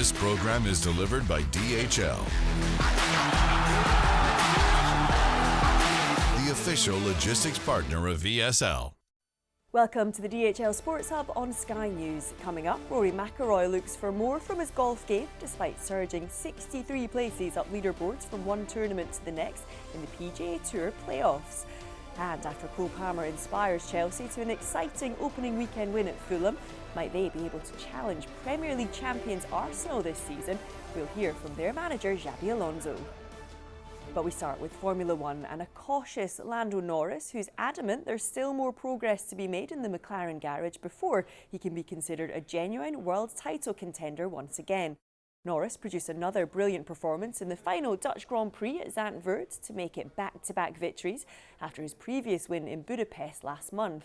Speaker 7: This program is delivered by DHL, the official logistics partner of VSL.
Speaker 8: Welcome to the DHL Sports Hub on Sky News. Coming up, Rory McIlroy looks for more from his golf game despite surging 63 places up leaderboards from one tournament to the next in the PGA Tour playoffs. And after Cole Palmer inspires Chelsea to an exciting opening weekend win at Fulham, might they be able to challenge Premier League champions Arsenal this season? We'll hear from their manager Xabi Alonso. But we start with Formula One and a cautious Lando Norris who's adamant there's still more progress to be made in the McLaren garage before he can be considered a genuine world title contender once again. Norris produced another brilliant performance in the final Dutch Grand Prix at Zandvoort to make it back-to-back victories after his previous win in Budapest last month.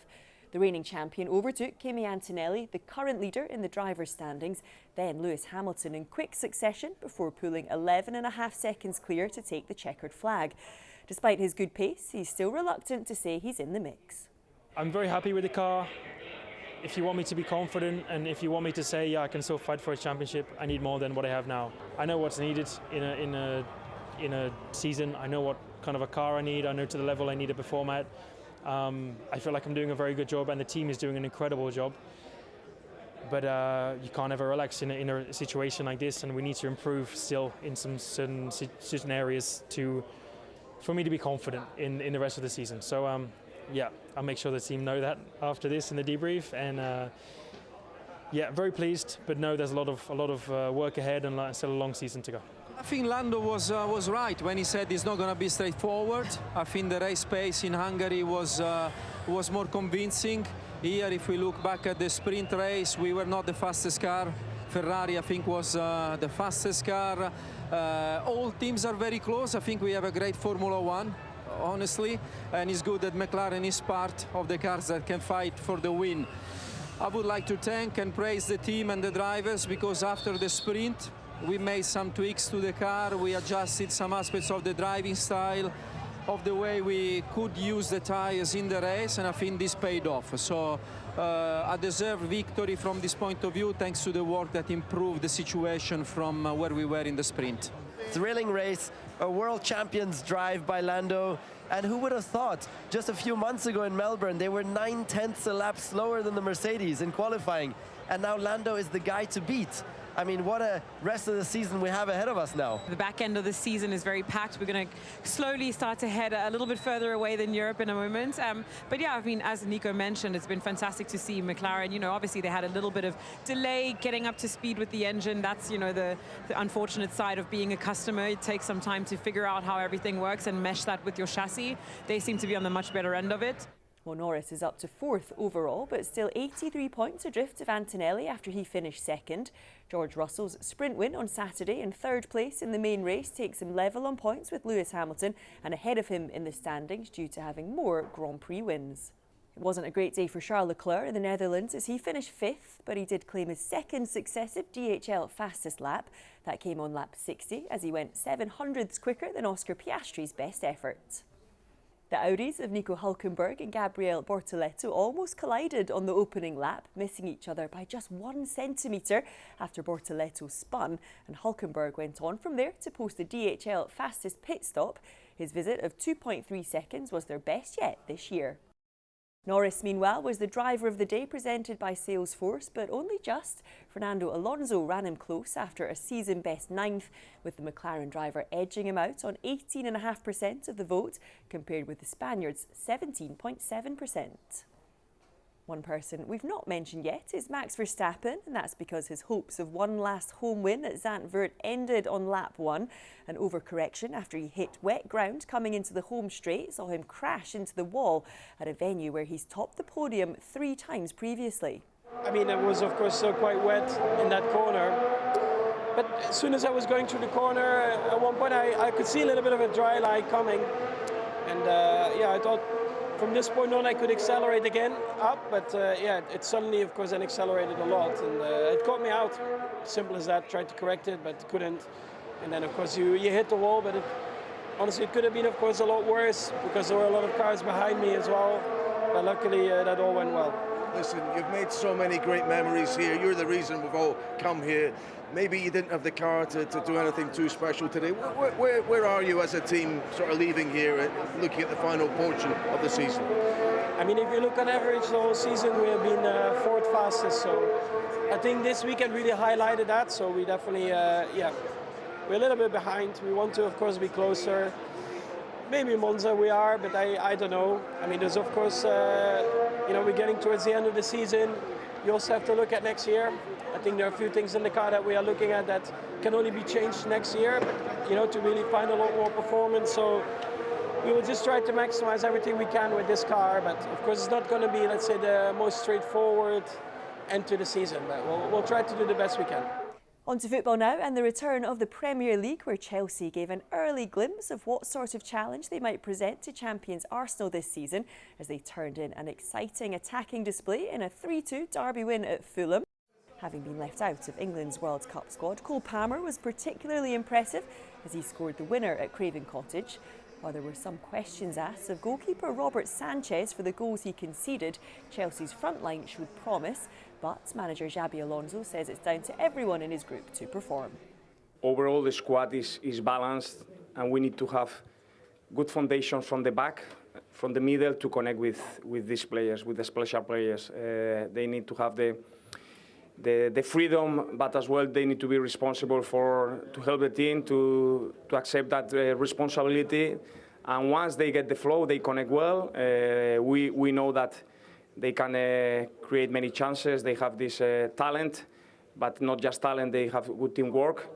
Speaker 8: The reigning champion overtook Kimi Antonelli, the current leader in the driver's standings, then Lewis Hamilton in quick succession before pulling 11.5 seconds clear to take the checkered flag. Despite his good pace, he's still reluctant to say he's in the mix.
Speaker 9: I'm very happy with the car. If you want me to be confident and if you want me to say, yeah, I can still fight for a championship, I need more than what I have now. I know what's needed in a season. I know what kind of a car I need. I know to the level I need to perform at. I feel like I'm doing a very good job and the team is doing an incredible job. But you can't ever relax in a situation like this, and we need to improve still in some certain areas for me to be confident in the rest of the season. So yeah, I'll make sure the team know that after this in the debrief, and yeah, very pleased, but no, there's a lot of work ahead and still a long season to go.
Speaker 13: I think Lando was right when he said it's not going to be straightforward. I think the race pace in Hungary was more convincing. Here, if we look back at the sprint race, we were not the fastest car. Ferrari, I think, was the fastest car. All teams are very close. I think we have a great Formula One, honestly, and it's good that McLaren is part of the cars that can fight for the win. I would like to thank and praise the team and the drivers, because after the sprint, we made some tweaks to the car. We adjusted some aspects of the driving style, of the way we could use the tires in the race, and I think this paid off. So a deserved victory from this point of view, thanks to the work that improved the situation from where we were in the sprint.
Speaker 19: Thrilling race, a world champion's drive by Lando. And who would have thought, just a few months ago in Melbourne, they were 9/10 a lap slower than the Mercedes in qualifying. And now Lando is the guy to beat. I mean, what a rest of the season we have ahead of us now.
Speaker 20: The back end of the season is very packed. We're going to slowly start to head a little bit further away than Europe in a moment. But yeah, I mean, as Nico mentioned, it's been fantastic to see McLaren. You know, obviously they had a little bit of delay getting up to speed with the engine. That's, you know, the unfortunate side of being a customer. It takes some time to figure out how everything works and mesh that with your chassis. They seem to be on the much better end of it.
Speaker 8: Well, Norris is up to 4th overall, but still 83 points adrift of Antonelli after he finished 2nd. George Russell's sprint win on Saturday in 3rd place in the main race takes him level on points with Lewis Hamilton and ahead of him in the standings due to having more Grand Prix wins. It wasn't a great day for Charles Leclerc in the Netherlands as he finished 5th, but he did claim his 2nd successive DHL fastest lap. That came on lap 60 as he went 7/100ths quicker than Oscar Piastri's best effort. The Audis of Nico Hülkenberg and Gabriele Bortoleto almost collided on the opening lap, missing each other by just 1 centimetre after Bortoleto spun, and Hülkenberg went on from there to post the DHL fastest pit stop. His visit of 2.3 seconds was their best yet this year. Norris, meanwhile, was the driver of the day presented by Salesforce, but only just. Fernando Alonso ran him close after a season-best 9th, with the McLaren driver edging him out on 18.5% of the vote, compared with the Spaniard's 17.7%. One person we've not mentioned yet is Max Verstappen, and that's because his hopes of one last home win at Zandvoort ended on lap 1. An overcorrection after he hit wet ground coming into the home straight saw him crash into the wall at a venue where he's topped the podium 3 times previously.
Speaker 9: I mean, it was of course quite wet in that corner, but as soon as I was going through the corner, at one point I could see a little bit of a dry line coming, and yeah, I thought from this point on I could accelerate again up, but yeah, it suddenly of course then accelerated a lot, and it caught me out. Simple as that. Tried to correct it but couldn't, and then of course you hit the wall, but honestly it could have been of course a lot worse because there were a lot of cars behind me as well, but luckily that all went well.
Speaker 10: Listen, you've made so many great memories here. You're the reason we've all come here. Maybe you didn't have the car to do anything too special today. Where are you as a team sort of leaving here, looking at the final portion of the season?
Speaker 11: I mean, if you look on average the whole season, we have been fourth fastest. So I think this weekend really highlighted that. So we definitely, we're a little bit behind. We want to, of course, be closer. Maybe Monza we are, but I don't know. I mean, there's of course, we're getting towards the end of the season. You also have to look at next year. I think there are a few things in the car that we are looking at that can only be changed next year, but, to really find a lot more performance. So we will just try to maximize everything we can with this car. But of course, it's not going to be, let's say, the most straightforward end to the season. But we'll try to do the best we can.
Speaker 8: On to football now, and the return of the Premier League, where Chelsea gave an early glimpse of what sort of challenge they might present to champions Arsenal this season as they turned in an exciting attacking display in a 3-2 derby win at Fulham. Having been left out of England's World Cup squad, Cole Palmer was particularly impressive as he scored the winner at Craven Cottage. While there were some questions asked of goalkeeper Robert Sanchez for the goals he conceded, Chelsea's front line showed promise, but manager Xabi Alonso says it's down to everyone in his group to perform.
Speaker 14: Overall, the squad is balanced, and we need to have good foundations from the back, from the middle, to connect with these players, with the special players. They need to have the freedom, but as well they need to be responsible to help the team to accept that responsibility. And once they get the flow, they connect well. We know that they can create many chances. They have this talent, but not just talent. They have good teamwork.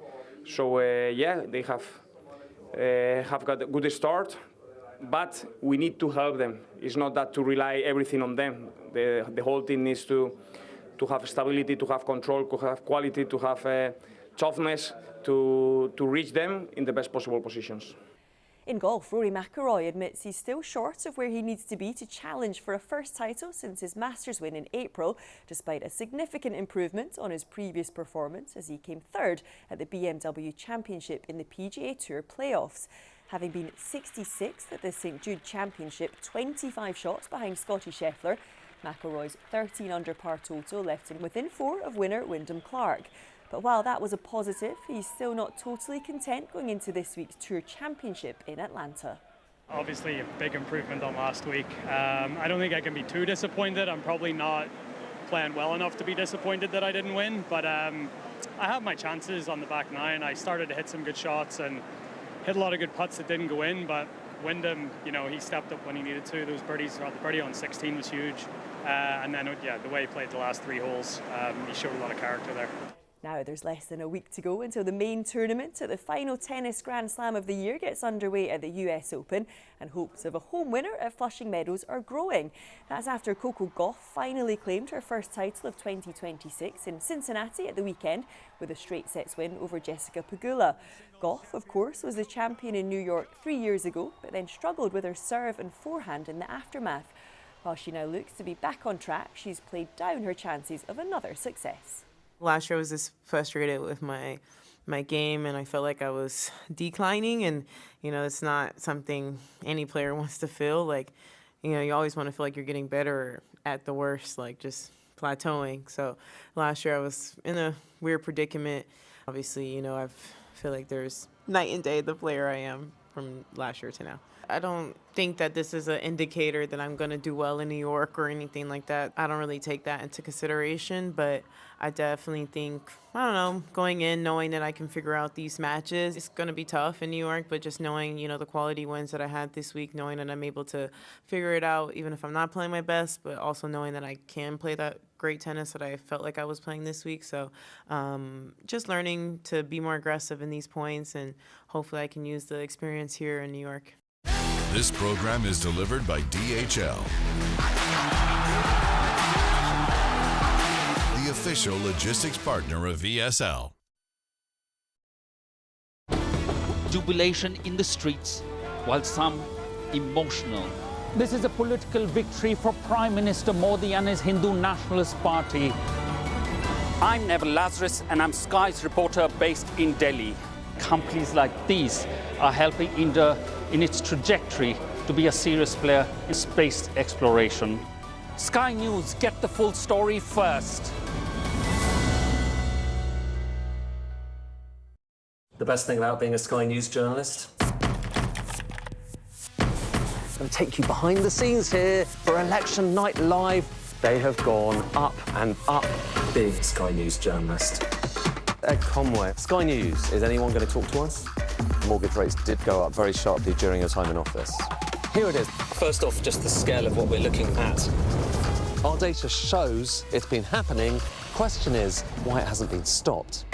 Speaker 14: So they have got a good start. But we need to help them. It's not that to rely everything on them. The whole team needs to have stability, to have control, to have quality, to have toughness, to reach them in the best possible positions.
Speaker 8: In golf, Rory McIlroy admits he's still short of where he needs to be to challenge for a first title since his Masters win in April, despite a significant improvement on his previous performance as he came third at the BMW Championship in the PGA Tour playoffs. Having been 66th at the St Jude Championship, 25 shots behind Scotty Scheffler, McIlroy's 13 under par total left him within 4 of winner Wyndham Clark. But while that was a positive, he's still not totally content going into this week's Tour Championship in Atlanta.
Speaker 15: Obviously a big improvement on last week. I don't think I can be too disappointed. I'm probably not playing well enough to be disappointed that I didn't win, but I have my chances on the back nine. I started to hit some good shots and hit a lot of good putts that didn't go in, but Wyndham, he stepped up when he needed to. Those birdies, the birdie on 16 was huge. And then, the way he played the last 3 holes, he showed a lot of character there.
Speaker 8: Now there's less than a week to go until the main tournament at the final tennis Grand Slam of the year gets underway at the US Open, and hopes of a home winner at Flushing Meadows are growing. That's after Coco Gauff finally claimed her first title of 2026 in Cincinnati at the weekend with a straight sets win over Jessica Pegula. Gauff, of course, was the champion in New York 3 years ago, but then struggled with her serve and forehand in the aftermath. While she now looks to be back on track, she's played down her chances of another success.
Speaker 16: Last year I was just frustrated with my game, and I felt like I was declining, and it's not something any player wants to feel. Like, you always want to feel like you're getting better, at the worst, like just plateauing. So last year I was in a weird predicament. Obviously, I feel like there's night and day the player I am from last year to now. I don't think that this is an indicator that I'm going to do well in New York or anything like that. I don't really take that into consideration, but I definitely think, going in, knowing that I can figure out these matches. It's going to be tough in New York, but just knowing, the quality wins that I had this week, knowing that I'm able to figure it out, even if I'm not playing my best, but also knowing that I can play that great tennis that I felt like I was playing this week. So just learning to be more aggressive in these points, and hopefully I can use the experience here in New York.
Speaker 7: This program is delivered by DHL, the official logistics partner of VSL.
Speaker 3: Jubilation in the streets, while some emotional.
Speaker 4: This is a political victory for Prime Minister Modi and his Hindu Nationalist Party. I'm Neville Lazarus, and I'm Sky's reporter based in Delhi. Companies like these are helping India in its trajectory to be a serious player in space exploration. Sky News get the full story first.
Speaker 2: The best thing about being a Sky News journalist?
Speaker 12: I'm going to take you behind the scenes here for Election Night Live. They have gone up and up.
Speaker 2: Being a Sky News journalist.
Speaker 12: Ed Conway, Sky News, is anyone going to talk to us? Mortgage rates did go up very sharply during your time in office. Here it is.
Speaker 2: First off, just the scale of what we're looking at.
Speaker 12: Our data shows it's been happening. Question is, why it hasn't been stopped.